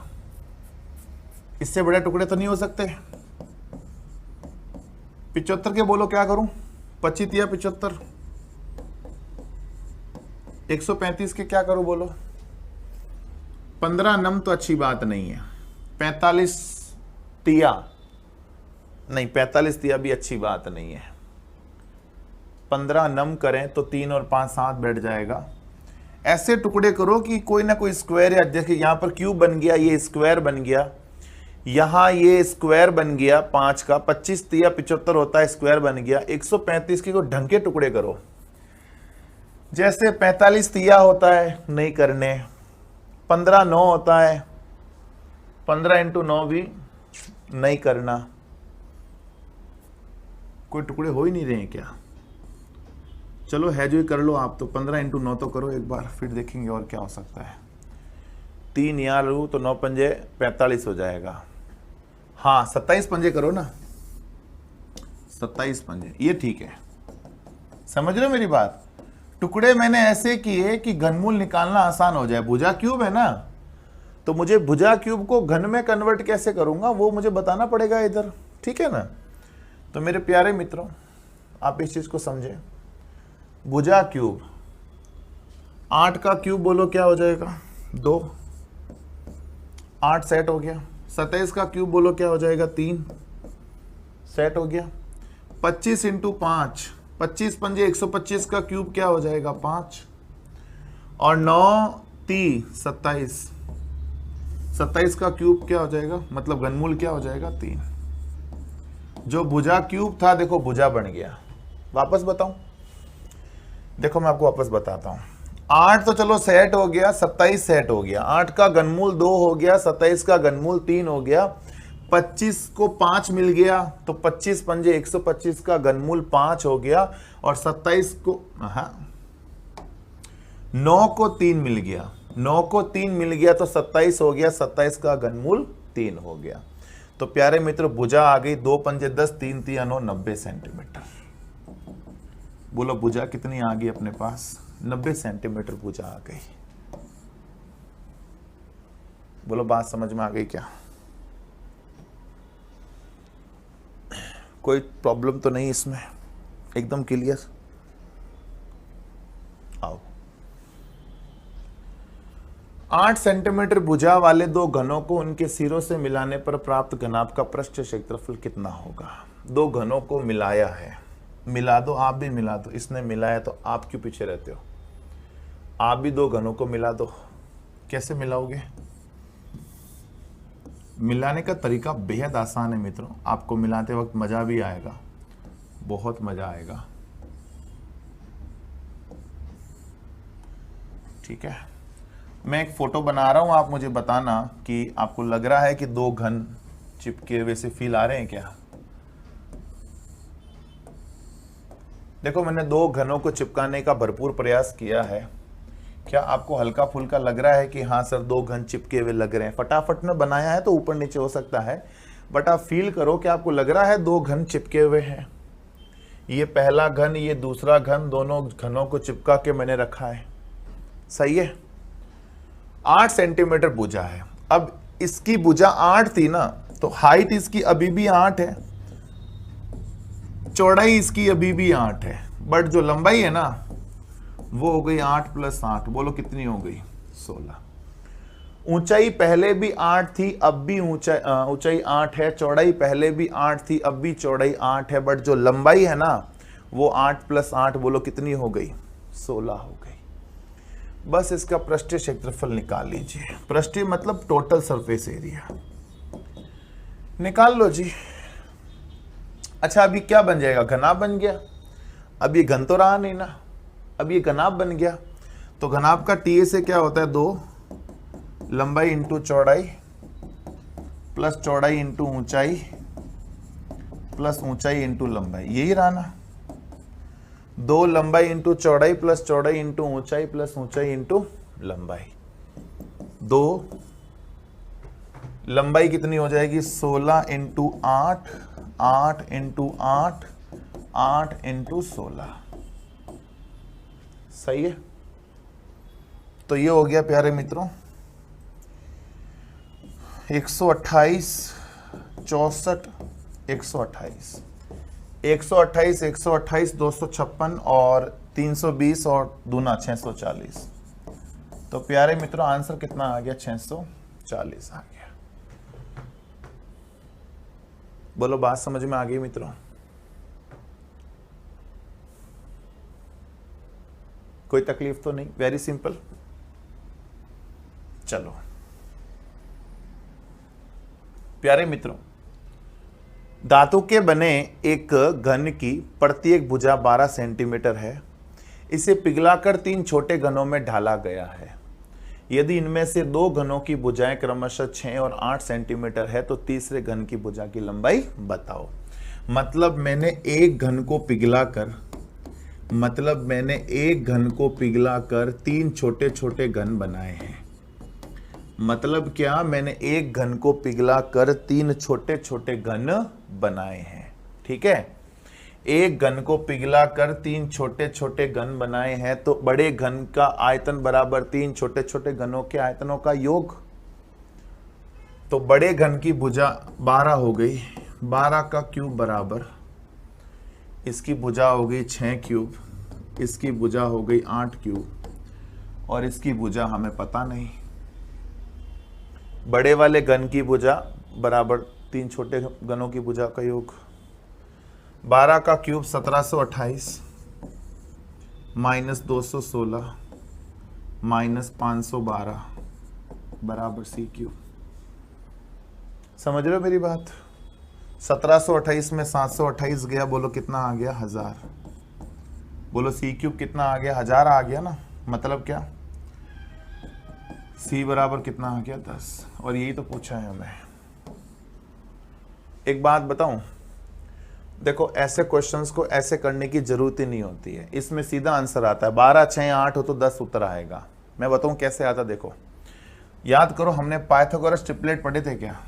इससे बड़े टुकड़े तो नहीं हो सकते। 75 के बोलो क्या करूं, 25 या 75, 135 के क्या करूं बोलो, 15 नम तो अच्छी बात नहीं है, 45 तिया नहीं, 45 तिया भी अच्छी बात नहीं है। 15 नम करें तो 3 और 5 7 बैठ जाएगा। ऐसे टुकड़े करो कि कोई ना कोई स्क्वायर, या देखिए यहां पर क्यूब बन गया, ये स्क्वायर बन गया, यहां ये स्क्वायर बन गया 5 का, 25 तिया 75 होता है, स्क्वायर बन गया। 135 के को ढंग के टुकड़े करो, जैसे 45 तिया होता है, नहीं करने, 15 9 होता है, 15 इंटू 9 भी नहीं करना। कोई टुकड़े हो ही नहीं रहे हैं क्या? चलो है जो ही कर लो आप तो, 15 इंटू 9 तो करो एक बार, फिर देखेंगे और क्या हो सकता है। 3 यहाँ लो तो 9 पंजे 45 हो जाएगा। हाँ 27 पंजे करो ना, 27 पंजे, ये ठीक है। समझ रहे हो मेरी बात? टुकड़े मैंने ऐसे किए कि घनमूल निकालना आसान हो जाए। भुजा क्यूब है ना, तो मुझे भुजा क्यूब को घन में कन्वर्ट कैसे करूंगा वो मुझे बताना पड़ेगा इधर, ठीक है ना। तो मेरे प्यारे मित्रों, आप इस चीज को समझें। भुजा क्यूब, 8 का क्यूब बोलो क्या हो जाएगा, 2, 8 सेट हो गया। 27 का क्यूब बोलो क्या हो जाएगा, 3, सेट हो गया। 25 इंटू 5, 25 पंजे 125 का क्यूब क्या हो जाएगा 5, और 9 30 27, 27 का क्यूब क्या हो जाएगा, मतलब घनमूल क्या हो जाएगा 3। जो भुजा क्यूब था देखो भुजा बन गया। वापस बताऊं, देखो मैं आपको वापस बताता हूं। 8 तो चलो सेट हो गया, 27 सेट हो गया, 8 का घनमूल 2 हो गया, 27 का घनमूल 3 हो गया, 25 को 5 मिल गया तो 25 पंजे 125 का घनमूल 5 हो गया, और 27 को 9 को 3 मिल गया, 9 को 3 मिल गया तो 27 हो गया, 27 का घनमूल 3 हो गया। तो प्यारे मित्रों भुजा आ गई 2 पंजे 10, 3 3 9 90 सेंटीमीटर। बोलो भुजा कितनी आ गई अपने पास, 90 सेंटीमीटर भुजा आ गई। बोलो बात समझ में आ गई क्या, कोई प्रॉब्लम तो नहीं इसमें, एकदम क्लियर। आओ, 8 सेंटीमीटर भुजा वाले दो घनों को उनके सिरों से मिलाने पर प्राप्त घनाभ का पृष्ठ क्षेत्रफल कितना होगा। दो घनों को मिलाया है, मिला दो, आप भी मिला दो, इसने मिलाया तो आप क्यों पीछे रहते हो, आप भी दो घनों को मिला दो। कैसे मिलाओगे, मिलाने का तरीका बेहद आसान है मित्रों, आपको मिलाते वक्त मजा भी आएगा, बहुत मजा आएगा। ठीक है, मैं एक फोटो बना रहा हूं, आप मुझे बताना कि आपको लग रहा है कि दो घन चिपके हुए से फील आ रहे हैं क्या। देखो मैंने दो घनों को चिपकाने का भरपूर प्रयास किया है, क्या आपको हल्का फुल्का लग रहा है कि हाँ सर दो घन चिपके हुए लग रहे हैं। फटाफट में बनाया है तो ऊपर नीचे हो सकता है, बट आप फील करो कि आपको लग रहा है दो घन चिपके हुए हैं। ये पहला घन, ये दूसरा घन, दोनों घनों को चिपका के मैंने रखा है, सही है। 8 सेंटीमीटर भुजा है, अब इसकी भुजा 8 थी ना, तो हाइट इसकी अभी भी 8 है, चौड़ाई इसकी अभी भी 8 है, बट जो लंबाई है ना वो हो गई 8 + 8, बोलो कितनी हो गई 16। ऊंचाई पहले भी 8 थी, अब भी ऊंचाई 8 है, चौड़ाई पहले भी 8 थी, अब भी चौड़ाई 8 है, बट जो लंबाई है ना वो 8 + 8, बोलो कितनी हो गई 16 हो गई। बस इसका पृष्ठीय क्षेत्रफल निकाल लीजिए, पृष्ठीय मतलब टोटल सरफेस एरिया निकाल लो जी। अच्छा अभी क्या बन जाएगा, घनाभ बन गया। अब ये घन तो रहा नहीं ना, अब ये घनाभ बन गया। तो घनाभ का टीए से क्या होता है, 2 लंबाई इंटू चौड़ाई प्लस चौड़ाई इंटू ऊंचाई प्लस ऊंचाई इंटू लंबाई, यही रहा ना। 2 लंबाई इंटू चौड़ाई प्लस चौड़ाई इंटू ऊंचाई प्लस ऊंचाई इंटू लंबाई। 2 लंबाई कितनी हो जाएगी 16 इंटू 8, 8 इंटू 8, 8 इंटू 16, सही है। तो ये हो गया प्यारे मित्रों 128, 64, 128, 128, 128, 256 और 320 और दूना 640। तो प्यारे मित्रों आंसर कितना आ गया 640 आ गया। बोलो बात समझ में आ गई मित्रों, कोई तकलीफ तो नहीं, वेरी सिंपल। चलो प्यारे मित्रों, धातु के बने एक घन की प्रत्येक भुजा 12 सेंटीमीटर है, इसे पिघलाकर 3 छोटे घनों में ढाला गया है। यदि इनमें से 2 घनों की भुजाएं क्रमशः 6 और 8 सेंटीमीटर है तो तीसरे घन की भुजा की लंबाई बताओ। मतलब मैंने एक घन को पिघलाकर 3 छोटे छोटे घन बनाए हैं। मतलब क्या, मैंने एक घन को पिघलाकर 3 छोटे छोटे घन बनाए हैं। ठीक है, एक घन को पिघलाकर 3 छोटे छोटे घन बनाए हैं, तो बड़े घन का आयतन बराबर 3 छोटे छोटे घनों के आयतनों का योग। तो बड़े घन की भुजा 12 हो गई, 12 का क्यूब बराबर इसकी भुजा हो गई 6 क्यूब, इसकी भुजा हो गई 8 क्यूब, और इसकी भुजा हमें पता नहीं। बड़े वाले घन की भुजा बराबर 3 छोटे घनों की भुजा का योग। 12 का क्यूब 1728 माइनस 216 माइनस 512 बराबर सी क्यूब। समझ रहे हो मेरी बात? 1728 में 728 गया, बोलो कितना आ गया? 1000। बोलो सी क्यूब कितना आ गया? 1000 आ गया ना। मतलब क्या? सी बराबर कितना आ गया? 10। और यही तो पूछा है हमें। एक बात बताऊं, देखो ऐसे क्वेश्चंस को ऐसे करने की जरूरत ही नहीं होती है, इसमें सीधा आंसर आता है। 12 6 8 हो तो 10 उत्तर आएगा। मैं बताऊं कैसे आता, देखो याद करो, हमने पाइथागोरस ट्रिपलेट पढ़े थे क्या?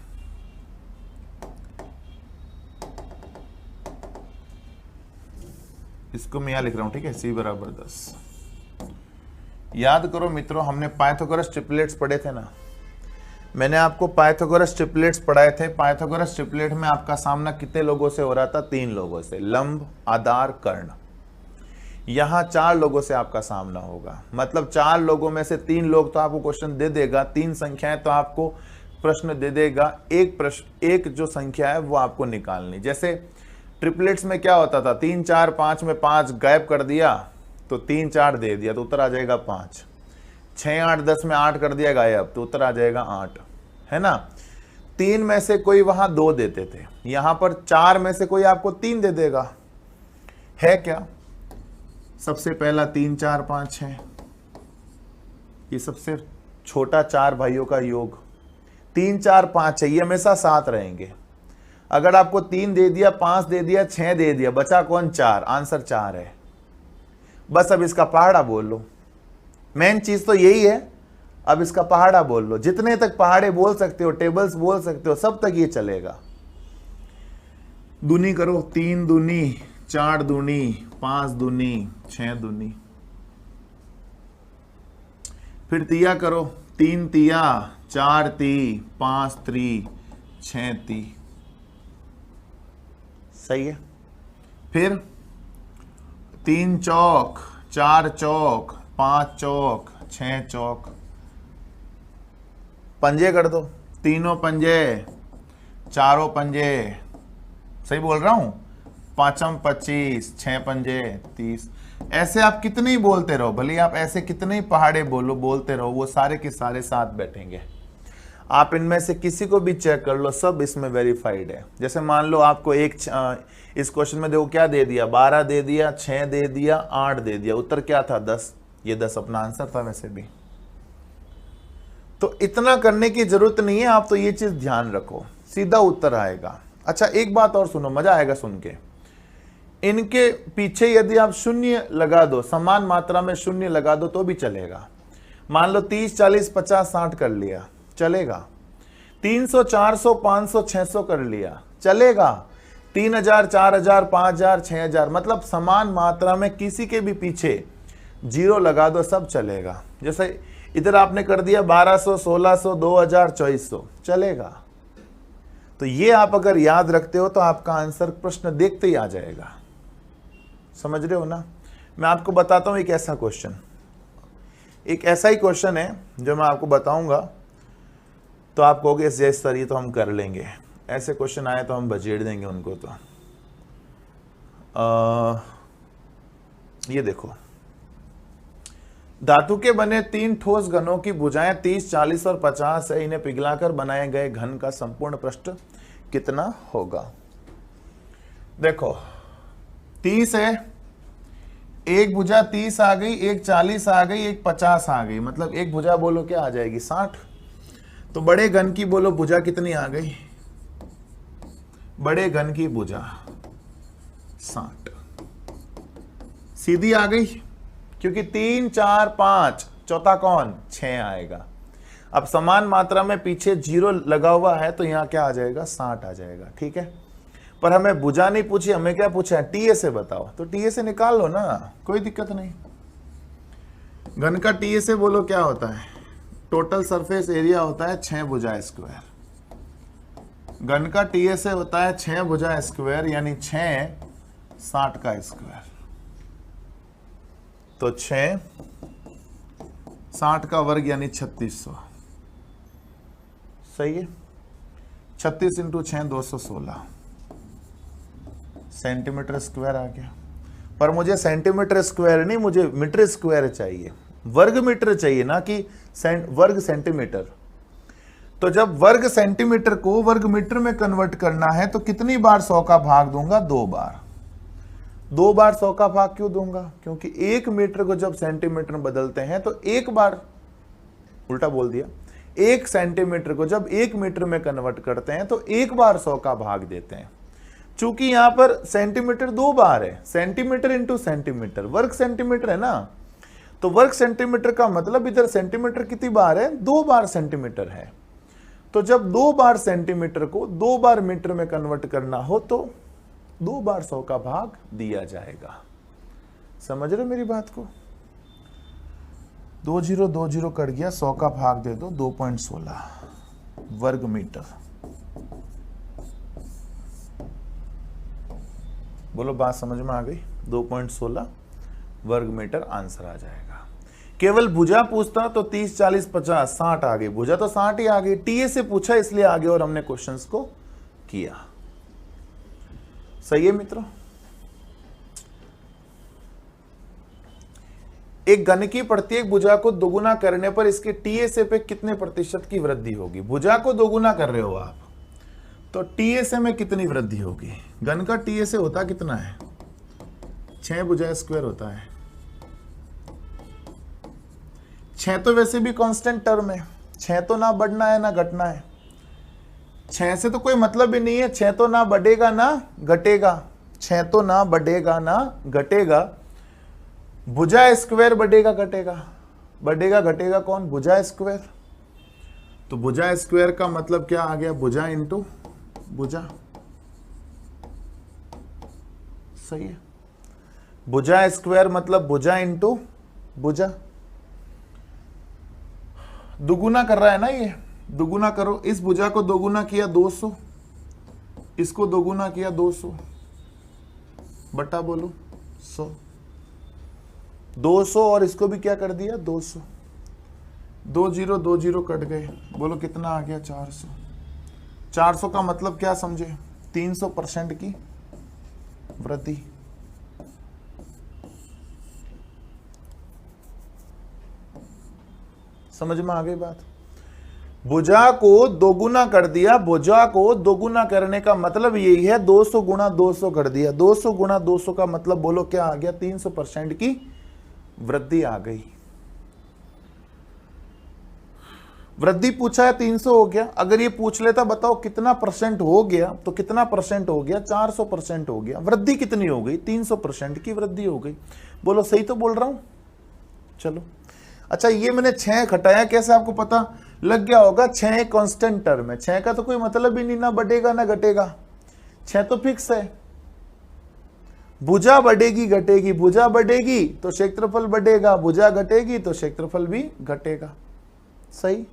इसको मैं यहां लिख रहा हूं, ठीक है, सी बराबर 10। याद करो मित्रों, हमने पाइथागोरस ट्रिपलेट्स पढ़े थे ना। मैंने आपको पाइथागोरस ट्रिपलेट्स पढ़ाए थे। पाइथागोरस ट्रिपलेट में आपका सामना कितने लोगों से हो रहा था? 3 लोगों से, लंब, आधार, कर्ण। यहां 4 लोगों से आपका सामना होगा। मतलब 4 लोगों में से 3 लोग तो आपको क्वेश्चन दे देगा, 3 संख्याएं तो आपको प्रश्न दे देगा। एक जो संख्या है वो आपको निकालनी। जैसे ट्रिपलेट्स में क्या होता था? 3 4 5 में 5 गायब कर दिया तो 3 4 दे दिया तो उत्तर आ जाएगा 5। 6 8 10 में 8 कर दिया गायब तो उत्तर आ जाएगा 8, है ना। 3 में से कोई वहां 2 देते थे, यहां पर 4 में से कोई आपको 3 दे देगा। है क्या? सबसे पहला 3 4 5 है, ये सबसे छोटा 4 भाइयों का योग। 3 4 5 है, ये हमेशा साथ रहेंगे। अगर आपको 3 दे दिया, 5 दे दिया, 6 दे दिया, बचा कौन? 4। आंसर 4 है। बस अब इसका पहाड़ा बोल लो। मेन चीज तो यही है। अब इसका पहाड़ा बोल लो। जितने तक पहाड़े बोल सकते हो, टेबल्स बोल सकते हो, सब तक ये चलेगा। दूनी करो, 3 दूनी 4 दूनी 5 दूनी 6 दूनी। फिर तिया करो, 3 तिया 4 ती 5 त्री 6 ती। सही है। फिर 3 चौक 4 चौक 5 चौक 6 चौक। पंजे कर दो, 3 पंजे 4 पंजे। सही बोल रहा हूं? 5 25 6 पंजे 30। ऐसे आप कितने ही बोलते रहो, भले आप ऐसे कितने ही पहाड़े बोलते रहो, वो सारे के सारे साथ बैठेंगे। आप इनमें से किसी को भी चेक कर लो, सब इसमें वेरीफाइड है। जैसे मान लो आपको इस क्वेश्चन में देखो क्या दे दिया? 12 दे दिया, 6 दे दिया, 8 दे दिया। उत्तर क्या था? 10। ये 10 अपना आंसर था वैसे भी। तो इतना करने की जरूरत नहीं है, आप तो ये चीज ध्यान रखो, सीधा उत्तर आएगा। अच्छा एक बात और सुनो, मजा आएगा सुन के। इनके पीछे यदि आप शून्य लगा दो, समान मात्रा में शून्य लगा दो तो भी चलेगा। मान लो 30 40 50 60 कर लिया, चलेगा। 300 400 500 600 कर लिया, चलेगा। 3000 4000 5000 6000, मतलब समान मात्रा में किसी के भी पीछे 0 लगा दो, सब चलेगा। जैसे इधर आपने कर दिया 1200 1600 2000 2400, चलेगा। तो ये आप अगर याद रखते हो तो आपका आंसर प्रश्न देखते ही आ जाएगा। समझ रहे हो ना? मैं आपको बताता हूं एक ऐसा क्वेश्चन, एक ऐसा ही क्वेश्चन है जो मैं आपको बताऊंगा तो आप कहोगे यस सर ये तो हम कर लेंगे। ऐसे क्वेश्चन आए तो हम बजेड़ देंगे उनको। तो ये देखो, धातु के बने 3 ठोस घनों की भुजाएं 30 40 और 50 है। इन्हें पिघलाकर बनाए गए घन का संपूर्ण पृष्ठ कितना होगा? देखो 30 है, एक भुजा 30 आ गई, एक 40 आ गई, एक 50 आ गई। मतलब एक भुजा बोलो क्या आ जाएगी? 60। तो बड़े घन की बोलो भुजा कितनी आ गई? बड़े घन की भुजा 60 सीधी आ गई, क्योंकि 3 4 5, चौथा कौन? 6 आएगा। अब समान मात्रा में पीछे 0 लगा हुआ है तो यहां क्या आ जाएगा? 60 आ जाएगा। ठीक है, पर हमें भुजा नहीं पूछी, हमें क्या पूछा है? टीए से बताओ। तो टीए से निकाल लो ना, कोई दिक्कत नहीं। घन का टीए से बोलो क्या होता है? टोटल सरफेस एरिया होता है 6 भुजा स्क्वायर। घन का टीए से होता है 6 भुजा स्क्वायर, यानी 6 60 का स्क्वायर। तो 6 60 का वर्ग यानी 3600। सही है। 36 × 6 216। सेंटीमीटर स्क्वायर आ गया, पर मुझे सेंटीमीटर स्क्वायर नहीं, मुझे मीटर स्क्वायर चाहिए, वर्ग मीटर चाहिए, ना कि वर्ग सेंटीमीटर। तो जब वर्ग सेंटीमीटर को वर्ग मीटर में कन्वर्ट करना है तो कितनी बार 100 का भाग दूंगा? 2 बार। 2 बार 100 का भाग क्यों दूंगा? क्योंकि 1 मीटर को जब सेंटीमीटर में बदलते हैं तो 1 बार, उल्टा बोल दिया, 1 सेंटीमीटर को जब 1 मीटर में कन्वर्ट करते हैं तो 1 बार 100 का भाग देते हैं। चूंकि यहां पर सेंटीमीटर 2 बार है, सेंटीमीटर इंटू सेंटीमीटर, वर्ग सेंटीमीटर है ना, तो वर्ग सेंटीमीटर का मतलब इधर सेंटीमीटर कितनी बार है? 2 बार सेंटीमीटर है। तो जब 2 बार सेंटीमीटर को 2 बार मीटर में कन्वर्ट करना हो तो 2 बार 100 का भाग दिया जाएगा। समझ रहे मेरी बात को? 2 0 2 0 कट गया, 100 का भाग दे दो, 2.16 वर्ग मीटर। बोलो बात समझ में आ गई? 2.16 वर्ग मीटर आंसर आ जाएगा। केवल भुजा पूछता तो 30 40 50 60 आ गई, भुजा तो 60 ही आ गई। टीए से पूछा इसलिए आगे और हमने क्वेश्चंस को किया। सही है मित्रों? एक घन की प्रत्येक भुजा को दोगुना करने पर इसके टीएसए पे कितने प्रतिशत की वृद्धि होगी? भुजा को दोगुना कर रहे हो आप तो टीएसए में कितनी वृद्धि होगी? घन का टीएसए होता कितना है? 6 भुजा स्क्वायर होता है। 6 तो वैसे भी कांस्टेंट टर्म है, 6 तो ना बढ़ना है ना घटना है, 6 से तो कोई मतलब ही नहीं है। 6 तो ना बढ़ेगा ना घटेगा, 6 तो ना बढ़ेगा ना घटेगा। भुजा स्क्वायर बढ़ेगा घटेगा, बढ़ेगा घटेगा कौन? भुजा स्क्वायर। तो भुजा स्क्वायर का मतलब क्या आ गया? भुजा इंटू भुजा। सही है, भुजा स्क्वायर मतलब भुजा इंटू भुजा। दुगुना कर रहा है ना ये, दुगुना करो। इस भुजा को दोगुना किया 200, इसको दोगुना किया 200 बटा बोलो 100, 200 और इसको भी क्या कर दिया 200। 2 0 2 0 कट गए, बोलो कितना आ गया? 400। 400 का मतलब क्या समझे? 300% की वृद्धि। समझ में आ गई बात? भुजा को दोगुना कर दिया। भुजा को दोगुना करने का मतलब यही है, 200 गुणा 200 कर दिया। 200 गुणा 200 का मतलब बोलो क्या आ गया? 300% की वृद्धि आ गई। वृद्धि पूछा है 300 हो गया। अगर ये पूछ लेता बताओ कितना परसेंट हो गया, तो कितना परसेंट हो गया? 400% हो गया। वृद्धि कितनी हो गई? 300% की वृद्धि हो गई। बोलो सही तो बोल रहा हूं? चलो अच्छा, ये मैंने 6 घटाया, कैसे आपको पता लग गया होगा? 6 कांस्टेंट टर्म है, 6 का तो कोई मतलब ही नहीं, ना बढ़ेगा ना घटेगा, 6 तो फिक्स है। भुजा बढ़ेगी घटेगी, भुजा बढ़ेगी तो क्षेत्रफल बढ़ेगा, भुजा घटेगी तो क्षेत्रफल भी घटेगा। सही?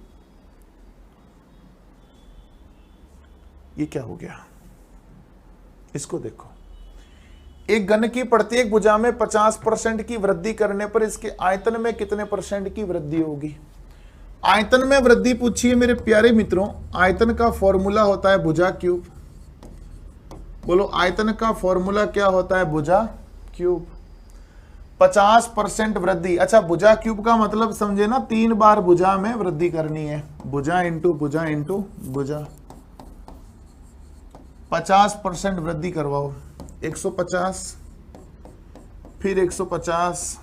ये क्या हो गया? इसको देखो, एक घन की प्रत्येक भुजा में 50% की वृद्धि करने पर इसके आयतन में कितने परसेंट की वृद्धि होगी? आयतन में वृद्धि पूछी है मेरे प्यारे मित्रों। आयतन का फॉर्मूला होता है भुजा क्यूब। बोलो आयतन का फॉर्मूला क्या होता है? भुजा क्यूब। 50% वृद्धि। अच्छा, भुजा क्यूब का मतलब समझे ना, 3 बार भुजा में वृद्धि करनी है। भुजा इंटू भुजा इंटू भुजा। 50% वृद्धि करवाओ। 150, फिर 150,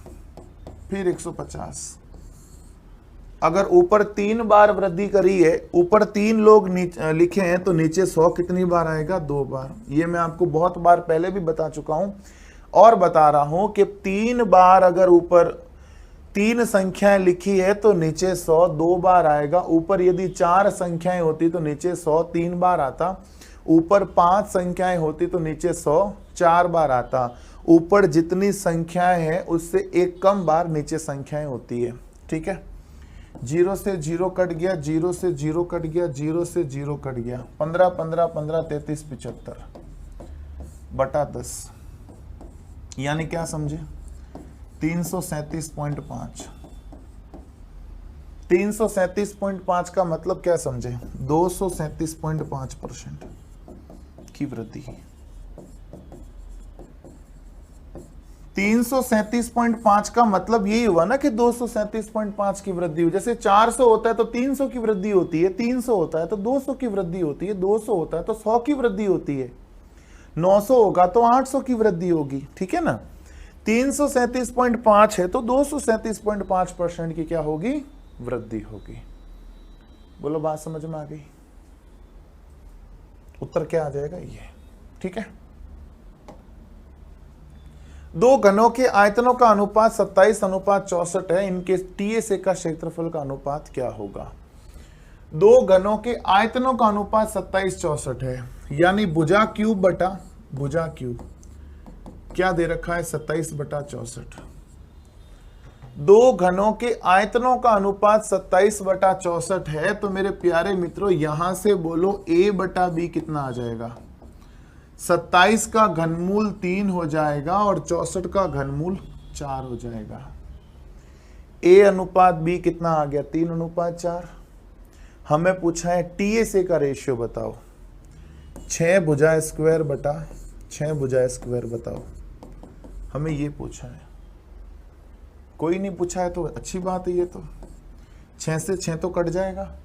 फिर 150। अगर ऊपर 3 बार वृद्धि करी है, ऊपर 3 लोग लिखे हैं, तो नीचे 100 कितनी बार आएगा? 2 बार। ये मैं आपको बहुत बार पहले भी बता चुका हूं और बता रहा हूं कि 3 बार अगर ऊपर 3 संख्याएं लिखी है तो नीचे 100 2 बार आएगा। ऊपर यदि 4 संख्याएं होती तो नीचे 100 3 बार आता। ऊपर 5 संख्याएं होती तो नीचे 100 4 बार आता। ऊपर जितनी संख्याएं हैं उससे एक कम बार नीचे संख्याएं होती है। ठीक है? 0 से 0 कट गया, 0 से 0 कट गया, 0 से 0 कट गया। 15 15 15 33 75 बटा 10, यानी क्या समझे? 337.5। 337.5 का मतलब क्या समझे? 237.5% की वृद्धि। 337.5 का मतलब यही हुआ ना कि 237.5 की वृद्धि हुई। जैसे 400 होता है तो 300 की वृद्धि होती है, 300 होता है तो 200 की वृद्धि होती है, 200 होता है तो 100 की वृद्धि होती है, 900 होगा तो 800 की वृद्धि होगी, ठीक है ना। 337.5 है तो 237.5% की क्या होगी, वृद्धि होगी। बोलो बात समझ में आ गई। उत्तर क्या आ जाएगा, ये, ठीक है। दो घनों के आयतनों का अनुपात 27:64 है, इनके टीएसए का क्षेत्रफल का अनुपात क्या होगा। दो घनों के आयतनों का अनुपात 27:64 है, यानी भुजा क्यूब बटा भुजा क्यूब क्या दे रखा है, 27/64। दो घनों के आयतनों का अनुपात 27/64 है, तो मेरे प्यारे मित्रों यहां से बोलो a/b कितना आ जाएगा, 27 का घनमूल 3 हो जाएगा और 64 का घनमूल 4 हो जाएगा। a/b कितना आ गया, 3/4। हमें पूछा है टीएसए का रेशियो बताओ, 6 भुजा स्क्वायर बटा 6 भुजा स्क्वायर बताओ, हमें ये पूछा है। कोई नहीं पूछा है तो अच्छी बात है, ये तो 6 से 6 तो कट जाएगा।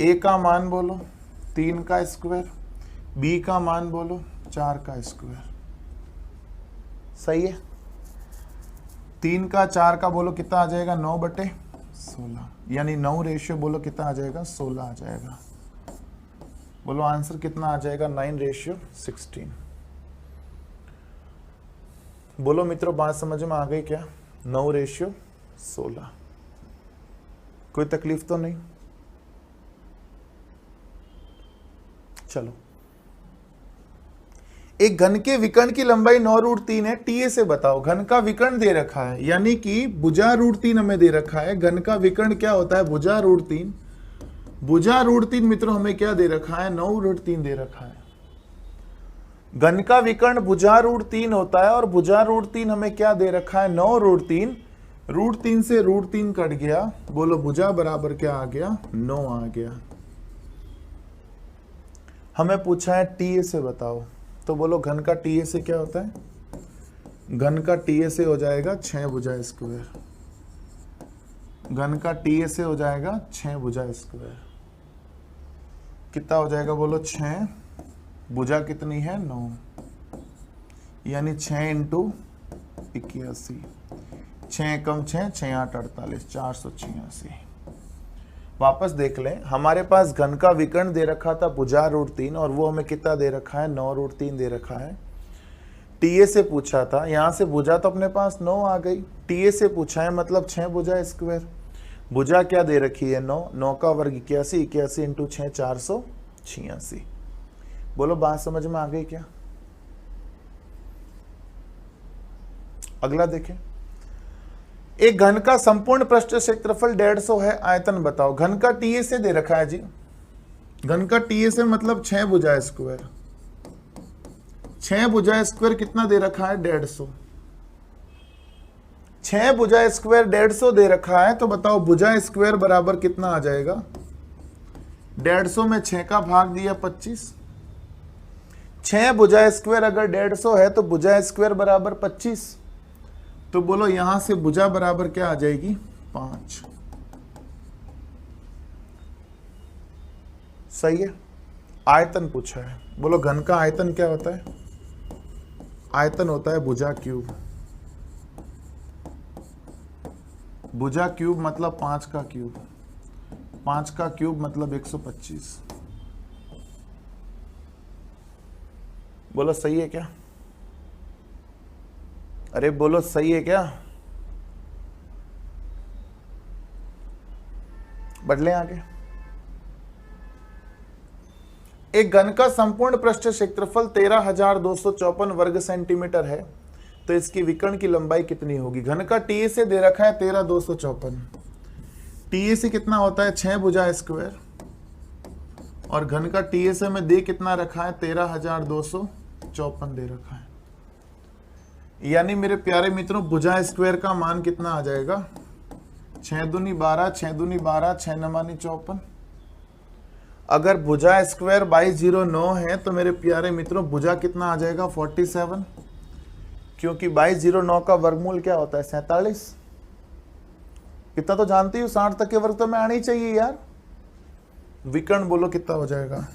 a का मान बोलो 3 का स्क्वायर, b का मान बोलो 4 का स्क्वायर, सही है। 3 का 4 का बोलो कितना आ जाएगा, 9/16, यानी 9 रेशियो बोलो कितना आ जाएगा, 16 आ जाएगा। बोलो आंसर कितना आ जाएगा, 9:16। बोलो मित्रों बात समझ में आ गई क्या, 9:16। कोई तकलीफ तो नहीं। चलो, एक घन के विकर्ण की लंबाई 9√3 है, टीए से बताओ। घन का विकर्ण दे रखा है, यानी कि भुजा √3 हमें दे रखा है। घन का विकर्ण क्या होता है, भुजा √3। भुजा √3 मित्रों हमें क्या दे रखा है, 9√3 दे रखा है। घन का विकर्ण भुजा √3 होता है और भुजा √3 हमें क्या दे रखा है, 9√3। √3 से √3 कट गया, बोलो भुजा बराबर क्या आ गया, 9 आ गया। हमें पूछा है टीए से बताओ, तो बोलो घन का टीए से क्या होता है, घन का टीए से हो जाएगा 6 भुजा स्क्वायर। घन का टीए से हो जाएगा 6 भुजा स्क्वायर। कितना हो जाएगा बोलो, 6 भुजा कितनी है, 9, यानी 6 × 81, 6 कम 6, 6 8 48, 486। वापस देख लें, हमारे पास घन का विकर्ण दे रखा था भुजा √3 और वो हमें कितना दे रखा है, 9√3 दे रखा है। टीए से पूछा था, यहां से भुजा तो अपने पास 9 आ गई, टीए से पूछा है मतलब 6 भुजा स्क्वायर। भुजा क्या दे रखी है, 9, 9 का वर्ग 81, 81 × 6 486। बोलो बात समझ में आ गई क्या। अगला देखें, एक घन का संपूर्ण पृष्ठ क्षेत्रफल 150 है, आयतन बताओ। घन का टीए से दे रखा है जी, घन का टीए से मतलब 6 भुजा स्क्वायर। 6 भुजा स्क्वायर कितना दे रखा है, 150। 6 भुजा स्क्वायर 150 दे रखा है, तो बताओ भुजा स्क्वायर बराबर कितना आ जाएगा। 150 में 6 का भाग दिया 25। 6 भुजा स्क्वायर अगर 150 है तो भुजा स्क्वायर बराबर 25, तो बोलो यहां से भुजा बराबर क्या आ जाएगी, 5। सही है। आयतन पूछा है, बोलो घन का आयतन क्या होता है, आयतन होता है भुजा क्यूब। भुजा क्यूब मतलब 5 का क्यूब, 5 का क्यूब मतलब 125। बोलो सही है क्या, अरे बोलो सही है क्या। बढ़ लें आगे। एक घन का संपूर्ण पृष्ठ क्षेत्रफल 13,254 वर्ग सेंटीमीटर है, तो इसकी विकर्ण की लंबाई कितनी होगी। घन का टीए से दे रखा है 13,254। टीए से कितना होता है, 6 भुजा स्क्वायर, और घन का टीए से में दे कितना रखा है, 13,254 दे रखा है। यानी मेरे प्यारे मित्रों भुजा स्क्वायर का मान कितना आ जाएगा, 6 दूनी 12, 6 दूनी 12, 6 9 54। अगर भुजा स्क्वायर 2209 है तो मेरे प्यारे मित्रों भुजा कितना आ जाएगा, 47। क्योंकि 2209 का वर्गमूल क्या होता है 47। इतना तो जानती हूँ, 60 तक के वर्ग तो मैं आनी चाहिए यार। विकर्ण बोलो कितना हो जाएगा,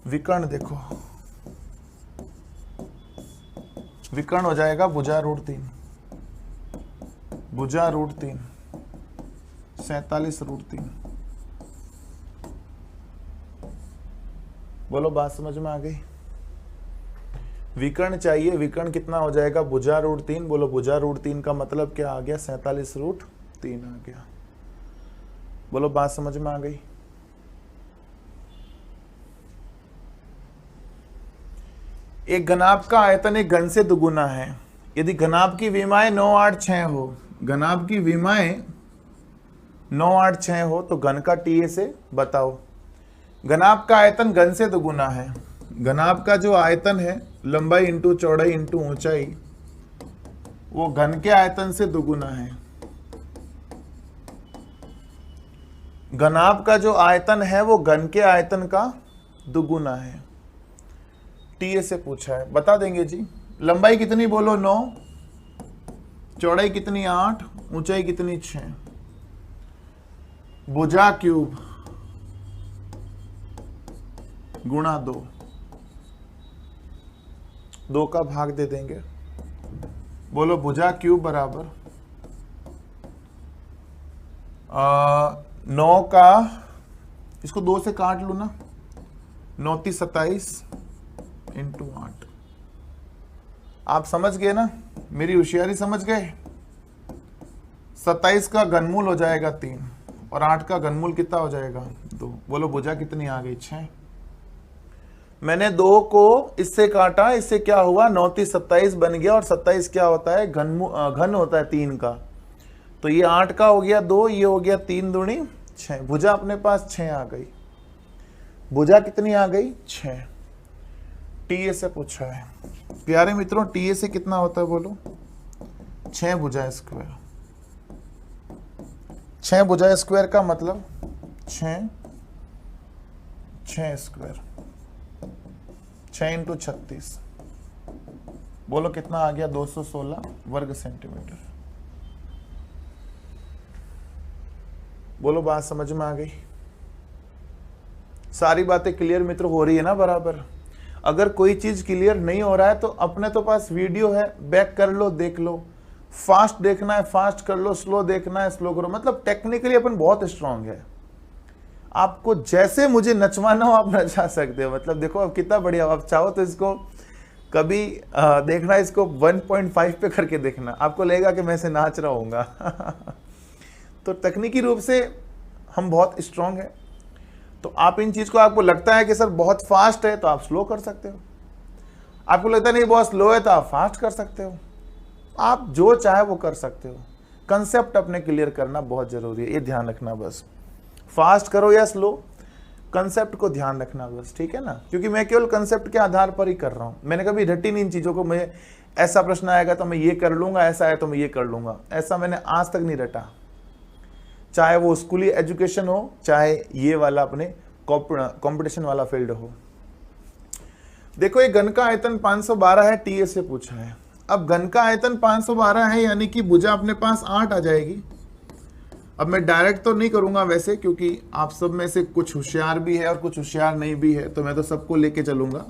विकर्ण देखो, विकर्ण हो जाएगा भुजा √3, भुजा √3, 47 √3। बोलो बात समझ में आ गई। विकर्ण चाहिए, विकर्ण कितना हो जाएगा भुजा √3। बोलो भुजा √3 का मतलब क्या आ गया 47 √3 आ गया। बोलो बात समझ में आ गई। एक घनाभ का आयतन एक घन से दुगुना है। यदि घनाभ की विमाएं 9, 8, 6 हो, घनाभ की विमाएं 9, 8, 6 हो तो घन का TA से बताओ। घनाभ का आयतन घन से दुगुना है। घनाभ का जो आयतन है लंबाई इंटू चौड़ाई इंटू ऊंचाई, वो घन के आयतन से दुगुना है। घनाभ का जो आयतन है वो घन के आयतन का दुगुना है। TA से पूछा है, बता देंगे जी। लंबाई कितनी बोलो 9, चौड़ाई कितनी 8, ऊंचाई कितनी 6। भुजा क्यूब गुणा 2, 2 का भाग दे देंगे। बोलो भुजा क्यूब बराबर 9 का, इसको 2 से काट लू ना, 9 × 27 × 8। आप समझ गए ना, मेरी होशियारी समझ गए। 27 का घनमूल हो जाएगा 3 और 8 का घनमूल कितना हो जाएगा 2। बोलो भुजा कितनी आ गई 6। मैंने 2 को इससे काटा, इससे क्या हुआ 9 × 27 बन गया, और 27 क्या होता है घन होता है 3 का। तो ये 8 का हो गया 2, ये हो गया 3 दूनी 6। भुजा अपने पास 6 आ गई। भुजा कितनी आ गई 6। TA से पूछा है प्यारे मित्रों, TA से कितना होता है बोलो 6 भुजा स्क्वायर। 6 भुजा स्क्वायर का मतलब 6 स्क्वायर, 6 × 36। बोलो कितना आ गया 216 वर्ग सेंटीमीटर। बोलो बात समझ में आ गई। सारी बातें क्लियर मित्रों हो रही है ना बराबर। अगर कोई चीज क्लियर नहीं हो रहा है तो अपने तो पास वीडियो है, बैक कर लो, देख लो। फास्ट देखना है फास्ट कर लो, स्लो देखना है स्लो करो। मतलब टेक्निकली अपन बहुत स्ट्रांग है। आपको जैसे मुझे नचवाना हो आप नचा सकते हो। मतलब देखो अब कितना बढ़िया, आप चाहो तो इसको कभी देखना, इसको 1.5 पे करके देखना, आपको लगेगा कि मैं इसे नाच रहा हूँगा। तो तकनीकी रूप से हम बहुत स्ट्रांग है। तो आप इन चीज को, आपको लगता है कि सर बहुत फास्ट है तो आप स्लो कर सकते हो, आपको लगता है नहीं बहुत स्लो है तो आप फास्ट कर सकते हो। आप जो चाहे वो कर सकते हो। कंसेप्ट अपने क्लियर करना बहुत जरूरी है, ये ध्यान रखना बस। फास्ट करो या स्लो, कंसेप्ट को ध्यान रखना बस, ठीक है ना। क्योंकि मैं केवल कंसेप्ट के आधार पर ही कर रहा हूं। मैंने कभी रटी नहीं इन चीजों को। मुझे ऐसा प्रश्न आएगा तो मैं ये कर लूंगा, ऐसा आया तो मैं ये कर लूंगा, ऐसा मैंने आज तक नहीं रटा। चाहे वो स्कूली एजुकेशन हो, चाहे ये वाला अपने कंपटीशन वाला फील्ड हो। देखो ये घन का आयतन 512 है, TA से पूछा है। अब घन का आयतन 512 है, यानी कि भुजा अपने पास 8 आ जाएगी। अब मैं डायरेक्ट तो नहीं करूंगा वैसे, क्योंकि आप सब में से कुछ होशियार भी है और कुछ होशियार नहीं भी है, तो मैं तो सबको लेके चलूंगा।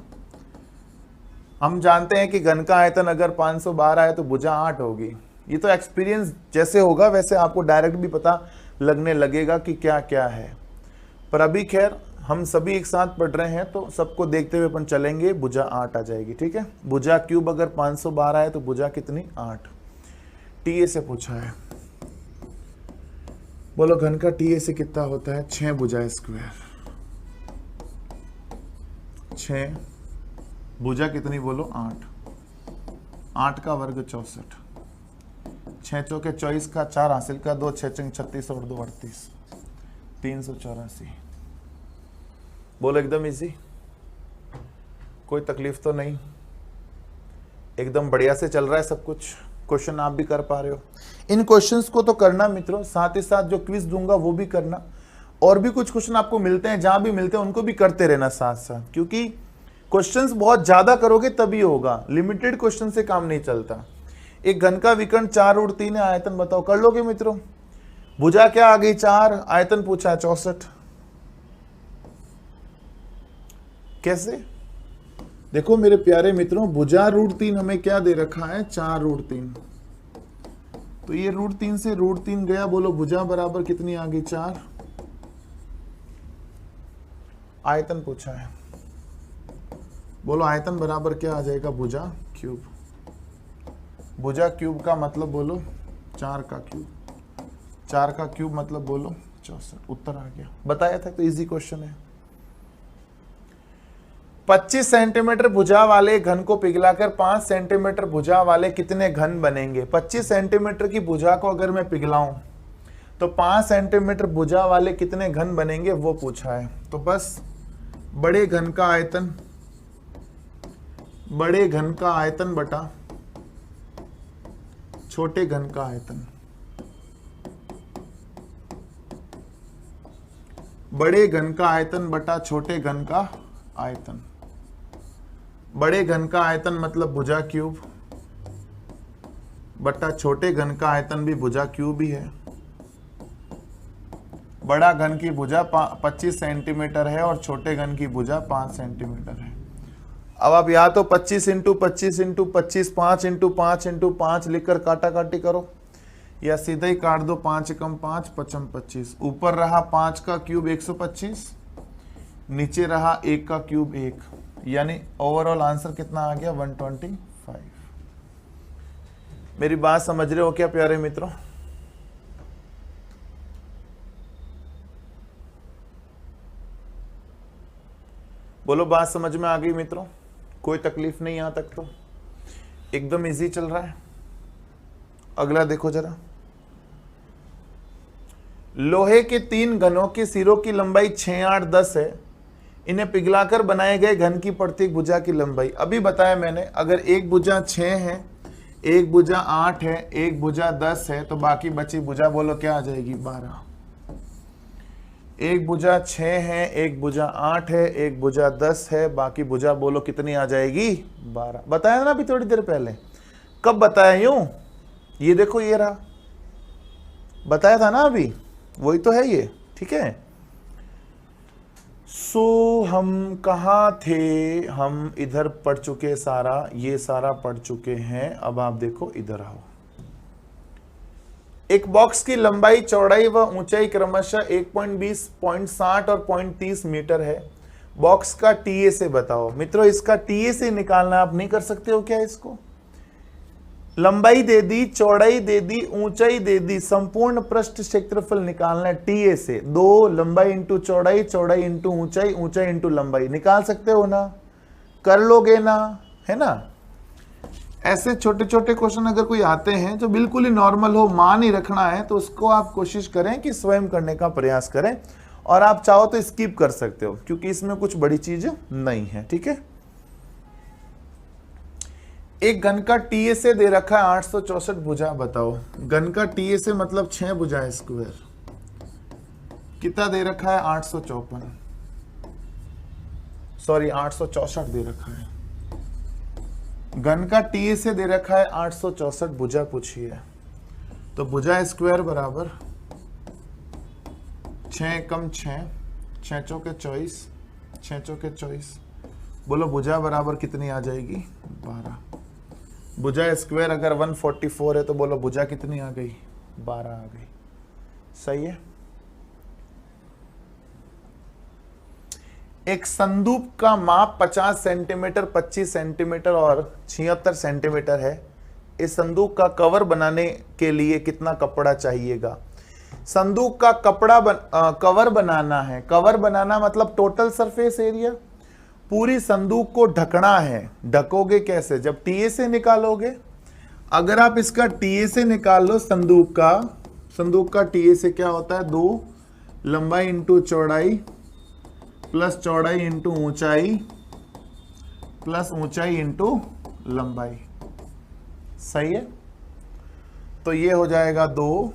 हम जानते हैं कि घन का आयतन अगर 512 है तो भुजा 8 होगी। ये तो एक्सपीरियंस जैसे होगा वैसे आपको डायरेक्ट भी पता लगने लगेगा कि क्या क्या है। पर अभी खैर हम सभी एक साथ पढ़ रहे हैं तो सबको देखते हुए अपन चलेंगे। भुजा 8 आ जाएगी, ठीक है। भुजा क्यूब अगर 512 है तो भुजा कितनी 8। TA से पूछा है, बोलो घन का TA से कितना होता है 6 भुजा स्क्वायर। 6 भुजा कितनी बोलो 8, 8 का वर्ग 64, 6 चौके 24 का 4 हासिल का 2, 6 चंग 36 और 2 38, 384। बोलो एकदम इजी, कोई तकलीफ तो नहीं, एकदम बढ़िया से चल रहा है सब कुछ। क्वेश्चन आप भी कर पा रहे हो। इन क्वेश्चंस को तो करना मित्रों, साथ ही साथ जो क्विज दूंगा वो भी करना। और भी कुछ क्वेश्चन आपको मिलते हैं, जहां भी मिलते हैं उनको भी करते रहना साथ साथ, क्योंकि क्वेश्चंस बहुत ज्यादा करोगे तभी होगा, लिमिटेड क्वेश्चन से काम नहीं चलता। एक घन का विकर्ण 4√3 है, आयतन बताओ, कर लोगे मित्रों? भुजा क्या आ गई 4, आयतन पूछा है 64। कैसे? देखो मेरे प्यारे मित्रों, भुजा √3 हमें क्या दे रखा है 4√3, तो ये √3 से √3 गया, बोलो भुजा बराबर कितनी आ गई 4। आयतन पूछा है, बोलो आयतन बराबर क्या आ जाएगा भुजा क्यूब। भुजा क्यूब का मतलब बोलो 4 का क्यूब, 4 का क्यूब मतलब बोलो 64। उत्तर आ गया, बताया था तो इजी क्वेश्चन है। 25 सेंटीमीटर भुजा वाले घन को पिघलाकर 5 सेंटीमीटर भुजा वाले कितने घन बनेंगे? 25 सेंटीमीटर की भुजा को अगर मैं पिघलाऊं तो 5 सेंटीमीटर भुजा वाले कितने घन बनेंगे वो पूछा है। तो बस बड़े घन का आयतन, बड़े घन का आयतन बटा छोटे घन का आयतन, बड़े घन का आयतन बटा छोटे घन का आयतन। बड़े घन का आयतन मतलब भुजा क्यूब बटा छोटे घन का आयतन भी भुजा क्यूब ही है। बड़ा घन की भुजा 25 सेंटीमीटर है और छोटे घन की भुजा 5 सेंटीमीटर है। अब आप या तो 25 इंटू 25 इंटू 25, 5 इंटू 5 इंटू 5 लिखकर काटा काटी करो, या सीधा ही काट दो। 5 एकम 5, 5 25, ऊपर रहा 5 का क्यूब 125, नीचे रहा 1 का क्यूब 1, यानी ओवरऑल आंसर कितना आ गया 125। मेरी बात समझ रहे हो क्या प्यारे मित्रों? बोलो बात समझ में आ गई मित्रों? कोई तकलीफ नहीं यहां तक तो एकदम इजी चल रहा है। अगला देखो जरा, लोहे के 3 घनों के सिरों की लंबाई 6, 8, 10 है। इन्हें पिघलाकर बनाए गए घन की प्रत्येक भुजा की लंबाई, अभी बताया मैंने, अगर एक भुजा 6 है, एक भुजा 8 है, एक भुजा 10 है, तो बाकी बची भुजा बोलो क्या आ जाएगी 12। एक भुजा 6 है, एक भुजा 8 है, एक भुजा 10 है, बाकी भुजा बोलो कितनी आ जाएगी 12। बताया ना अभी थोड़ी देर पहले। कब बताया? यूं, ये देखो ये रहा, बताया था ना अभी, वही तो है ये, ठीक है। सो हम कहाँ थे? हम इधर पढ़ चुके सारा, ये सारा पढ़ चुके हैं। अब आप देखो इधर आओ। एक बॉक्स की लंबाई, चौड़ाई व ऊंचाई क्रमशः 1.20, 0.60 और 0.30 मीटर है। बॉक्स का टीए से बताओ। मित्रों इसका टीए से निकालना आप नहीं कर सकते हो क्या? इसको लंबाई दे दी, चौड़ाई दे दी, ऊंचाई दे दी, संपूर्ण पृष्ठ क्षेत्रफल निकालना है टीए से। 2 लंबाई इंटू चौड़ाई, चौड़ाई इंटू ऊंचाई, ऊंचाई इंटू लंबाई, निकाल सकते हो ना? कर लोगे ना? है ना? ऐसे छोटे छोटे क्वेश्चन अगर कोई आते हैं जो बिल्कुल ही नॉर्मल हो, मान ही रखना है, तो उसको आप कोशिश करें कि स्वयं करने का प्रयास करें, और आप चाहो तो स्किप कर सकते हो क्योंकि इसमें कुछ बड़ी चीज नहीं है, ठीक है। एक घन का टीए से दे रखा है 864 भुजा, बताओ। घन का टीए से मतलब 6 भुजा स्क्वायर, कितना दे रखा है 854, सॉरी 864 दे रखा है। घन का टीए से दे रखा है 864 भुजा पूछी है, तो भुजा स्क्वायर बराबर 6 कम 6, 6 चौके 24, 6 चौके 24, बोलो भुजा बराबर कितनी आ जाएगी 12। भुजा स्क्वायर अगर 144 है तो बोलो भुजा कितनी आ गई 12 आ गई। सही है। एक संदूक का माप 50 सेंटीमीटर, 25 सेंटीमीटर और 76 सेंटीमीटर है। इस संदूक का कवर बनाने के लिए कितना कपड़ा चाहिएगा? संदूक का कवर बनाना है। कवर बनाना मतलब टोटल सरफेस एरिया, पूरी संदूक को ढकना है। ढकोगे कैसे? जब टीए से निकालोगे। अगर आप इसका टीए से निकाल लो संदूक का टीए से क्या होता है 2 लंबाई इंटू चौड़ाई प्लस चौड़ाई इंटू ऊंचाई प्लस ऊंचाई इंटू लंबाई। सही है। तो ये हो जाएगा 2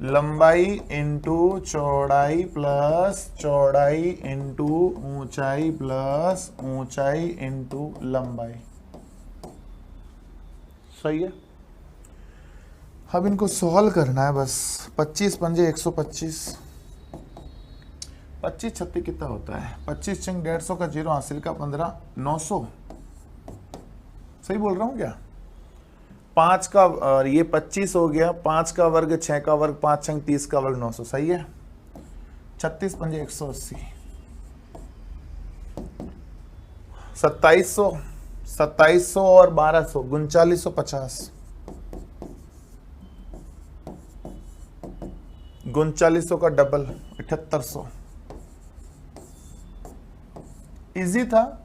लंबाई इंटू चौड़ाई प्लस चौड़ाई इंटू ऊंचाई प्लस ऊंचाई इंटू लंबाई। सही है। अब इनको सॉल्व करना है बस। 25 पंजे 125, 25 36 कितना होता है? 25 चंग 150 का 0, हासिल का 15, 900। सही बोल रहा हूं क्या? 5 का ये 25 हो गया, 5 का वर्ग 6 का वर्ग 5 चंग 30 का वर्ग 900। सही है। 36 पंजे 180, 2700, 2700 और 1200 3950, 3900 का डबल 7800। इजी था।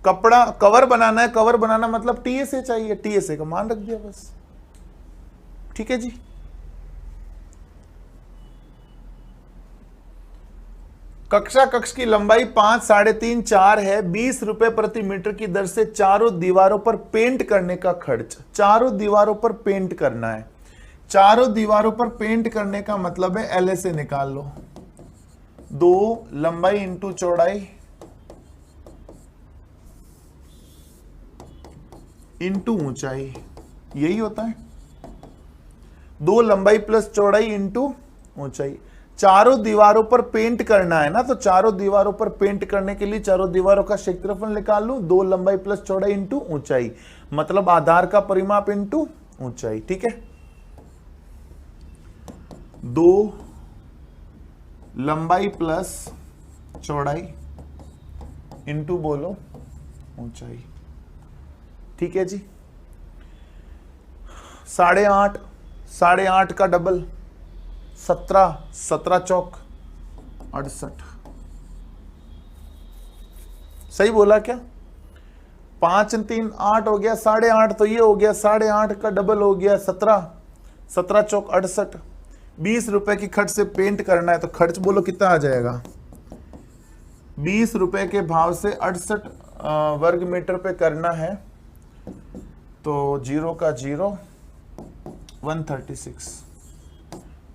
कपड़ा कवर बनाना है, कवर बनाना मतलब टीएसए चाहिए, टीएसए का मान रख दिया बस। ठीक है जी। कक्षा कक्ष की लंबाई 5, 3.5, 4 है। 20 रुपए प्रति मीटर की दर से चारों दीवारों पर पेंट करने का खर्च। चारों दीवारों पर पेंट करना है। चारों दीवारों पर पेंट करने का मतलब है एलएसए निकाल लो। 2 लंबाई इंटू चौड़ाई इंटू ऊंचाई, यही होता है। 2 लंबाई प्लस चौड़ाई इंटू ऊंचाई। चारों दीवारों पर पेंट करना है ना, तो चारों दीवारों पर पेंट करने के लिए चारों दीवारों का क्षेत्रफल निकाल लूं। 2 लंबाई प्लस चौड़ाई इंटू ऊंचाई, मतलब आधार का परिमाप इंटू ऊंचाई। ठीक है। 2 लंबाई प्लस चौड़ाई इंटू बोलो ऊंचाई। ठीक है जी। 8.5, 8.5 का डबल 17, 17 चौक 68। सही बोला क्या? 5 3 8 हो गया, 8.5 तो ये हो गया, 8.5 का डबल हो गया 17, 17 चौक 68। 20 रुपए की खर्च से पेंट करना है तो खर्च बोलो कितना आ जाएगा? 20 रुपए के भाव से 68 वर्ग मीटर पे करना है तो 0 का 0 136,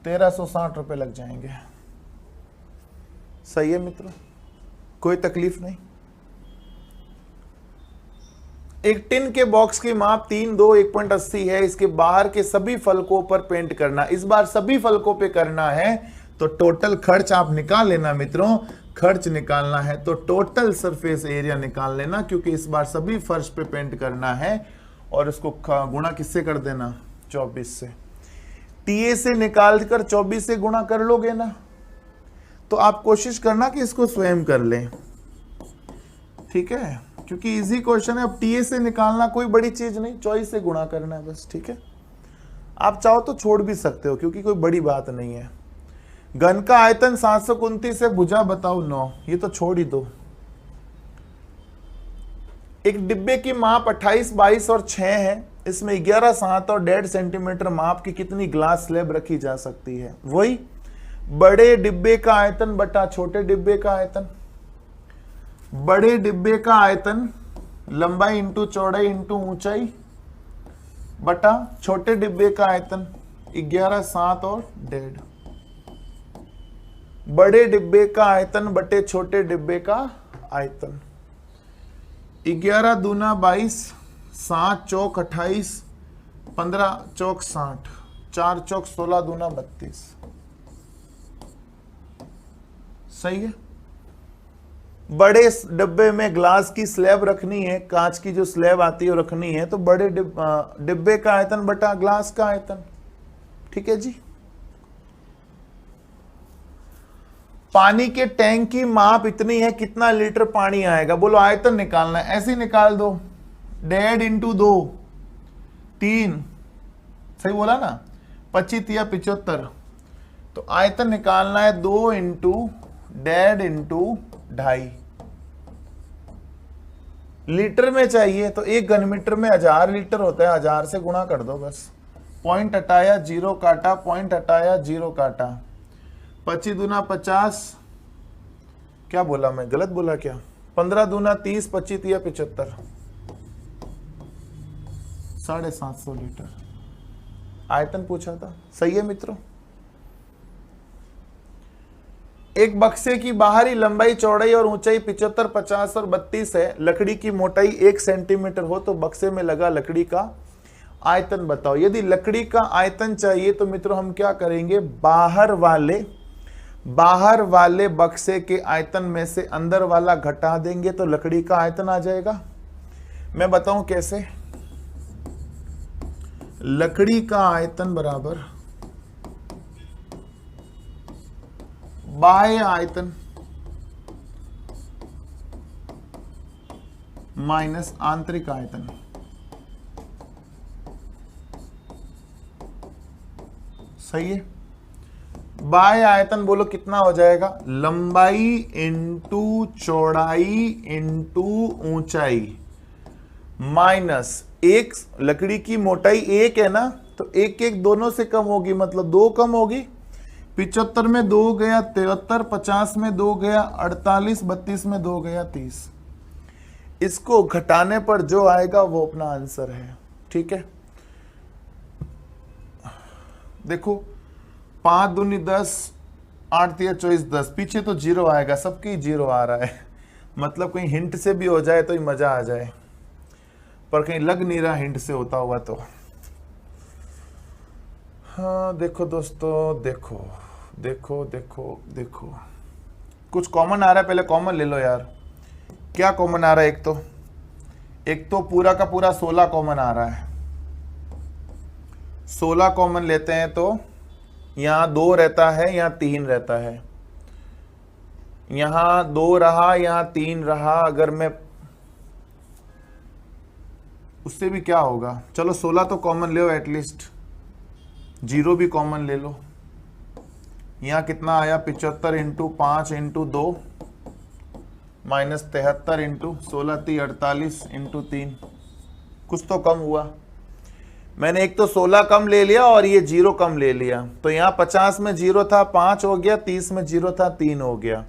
1360 रुपए लग जाएंगे। सही है मित्रों, कोई तकलीफ नहीं। एक टिन के बॉक्स की माप 3, 2, 1.80 है। इसके बाहर के सभी फलकों पर पेंट करना। इस बार सभी फलकों पे करना है तो टोटल खर्च आप निकाल लेना मित्रों। खर्च निकालना है तो टोटल सरफेस एरिया निकाल लेना, क्योंकि इस बार सभी फर्श पे पेंट करना है। और इसको गुणा किससे कर देना? 24 से। टीए से निकाल कर 24 से गुणा कर लोगे ना, तो आप कोशिश करना कि इसको स्वयं कर लें। ठीक है, क्योंकि इजी क्वेश्चन है। अब टीए से निकालना कोई बड़ी चीज नहीं, 24 से गुणा करना है बस। ठीक है, आप चाहो तो छोड़ भी सकते हो, क्योंकि कोई बड़ी बात नहीं है। घन का आयतन 729 है, भुजा बताओ 9, ये तो छोड़ ही दो। एक डिब्बे की माप 28, 22 और 6 है। इसमें 11, 7 और 1.5 सेंटीमीटर माप की कितनी ग्लास स्लैब रखी जा सकती है? वही बड़े डिब्बे का आयतन बटा छोटे डिब्बे का आयतन। बड़े डिब्बे का आयतन लंबाई इंटू चौड़ाई इंटू ऊंचाई बटा छोटे डिब्बे का आयतन 11, 7 और 1.5। बड़े डिब्बे का आयतन बटे छोटे डिब्बे का आयतन। 11 दूना 22, 7 चौक 28, 15 चौक 60, 4 चौक 16 दूना 32। सही है। बड़े डिब्बे में ग्लास की स्लैब रखनी है, कांच की जो स्लैब आती है रखनी है, तो बड़े डिब्बे का आयतन बटा ग्लास का आयतन। ठीक है जी। पानी के टैंक की माप इतनी है, कितना लीटर पानी आएगा? बोलो आयतन निकालना है, ऐसे निकाल दो। 1.5 इंटू 2 3, सही बोला ना? 25 या 75। तो आयतन निकालना है 2 इंटू 1.5 इंटू 2.5। लीटर में चाहिए तो 1 घन मीटर में 1000 लीटर होता है, 1000 से गुणा कर दो बस। पॉइंट हटाया 0 काटा, पॉइंट हटाया 0 काटा। 25 दूना 50, क्या बोला मैं, गलत बोला क्या? 15 दूना 30, 25 या 75, 750 लीटर आयतन पूछा था। सही है मित्रों। एक बक्से की बाहरी लंबाई, चौड़ाई और ऊंचाई 75, 50 और 32 है। लकड़ी की मोटाई 1 सेंटीमीटर हो तो बक्से में लगा लकड़ी का आयतन बताओ। यदि लकड़ी का आयतन चाहिए तो मित्रों हम क्या करेंगे, बाहर वाले बक्से के आयतन में से अंदर वाला घटा देंगे तो लकड़ी का आयतन आ जाएगा। मैं बताऊं कैसे। लकड़ी का आयतन बराबर बाह्य आयतन माइनस आंतरिक आयतन। सही है। बाह्य आयतन बोलो कितना हो जाएगा, लंबाई इंटू चौड़ाई इंटू ऊंचाई माइनस एक, लकड़ी की मोटाई 1 है ना, तो 1 1 दोनों से कम होगी, मतलब 2 कम होगी। 75 में 2 गया 73, 50 में 2 गया 48, 32 में 2 गया 30। इसको घटाने पर जो आएगा वो अपना आंसर है। ठीक है, देखो 5 दूनी 10, 8 तिया 24, 10, पीछे तो 0 आएगा, सबकी 0 आ रहा है। मतलब कहीं हिंट से भी हो जाए तो ही मजा आ जाए, पर कहीं लग नहीं रहा हिंट से होता हुआ तो। हाँ देखो दोस्तों, देखो देखो देखो देखो, कुछ कॉमन आ रहा है, पहले कॉमन ले लो यार। क्या कॉमन आ रहा है, एक तो पूरा का पूरा 16 कॉमन आ रहा है। 16 कॉमन लेते हैं तो यहां 2 रहता है, यहां 3 रहता है, यहां 2 रहा, यहां 3 रहा। अगर मैं उससे भी क्या होगा, चलो 16 तो कॉमन ले लो एटलीस्ट, 0 भी कॉमन ले लो। यहां कितना आया, 75 into 5 into 2 minus 73 into 16 × 48 into 3, कुछ तो कम हुआ। मैंने एक तो 16 कम ले लिया और ये 0 कम ले लिया, तो यहाँ 50 में 0 था 5 हो गया, 30 में 0 था 3 हो गया,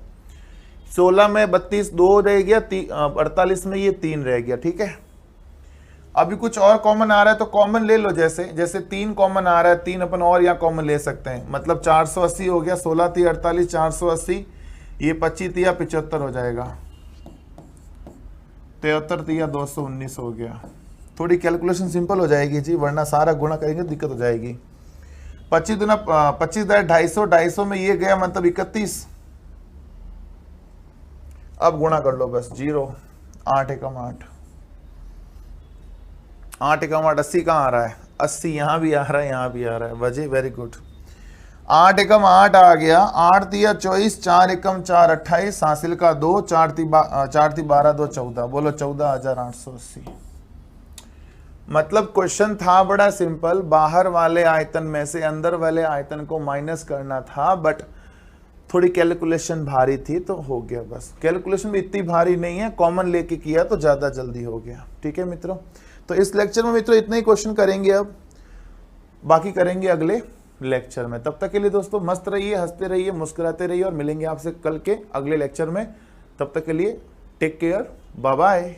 16 में 32 2 रह गया, 48 में ये 3 रह गया। ठीक है, अभी कुछ और कॉमन आ रहा है तो कॉमन ले लो, जैसे 3 कॉमन आ रहा है, 3 अपन और यहाँ कॉमन ले सकते हैं, मतलब 480 हो गया, 16 × 48 480, ये 25 × 75 हो जाएगा, 73 × 219 हो गया। थोड़ी कैलकुलेशन सिंपल हो जाएगी जी, वरना सारा गुणा करेंगे तो दिक्कत हो जाएगी। 25 दूना 25 250, 250 में ये गया मतलब 31। अब गुणा कर लो बस, 0 8 एकम 8, 8 एकम 8, 80 कहाँ आ रहा है, 80 यहाँ भी आ रहा है, यहाँ भी आ रहा है, वजह वेरी गुड। 8 एकम 8 आ गया, 8 तिया 24, 4 एकम 4 28, हासिल का 2, 4 ती 12 2 14, बोलो 14,880। मतलब क्वेश्चन था बड़ा सिंपल, बाहर वाले आयतन में से अंदर वाले आयतन को माइनस करना था, बट थोड़ी कैलकुलेशन भारी थी तो हो गया। बस कैलकुलेशन भी इतनी भारी नहीं है, कॉमन लेके किया तो ज्यादा जल्दी हो गया। ठीक है मित्रों, तो इस लेक्चर में मित्रों इतने ही क्वेश्चन करेंगे, अब बाकी करेंगे अगले लेक्चर में। तब तक के लिए दोस्तों मस्त रहिए, हंसते रहिए, मुस्कुराते रहिए और मिलेंगे आपसे कल के अगले लेक्चर में। तब तक के लिए टेक केयर, बाय बाय।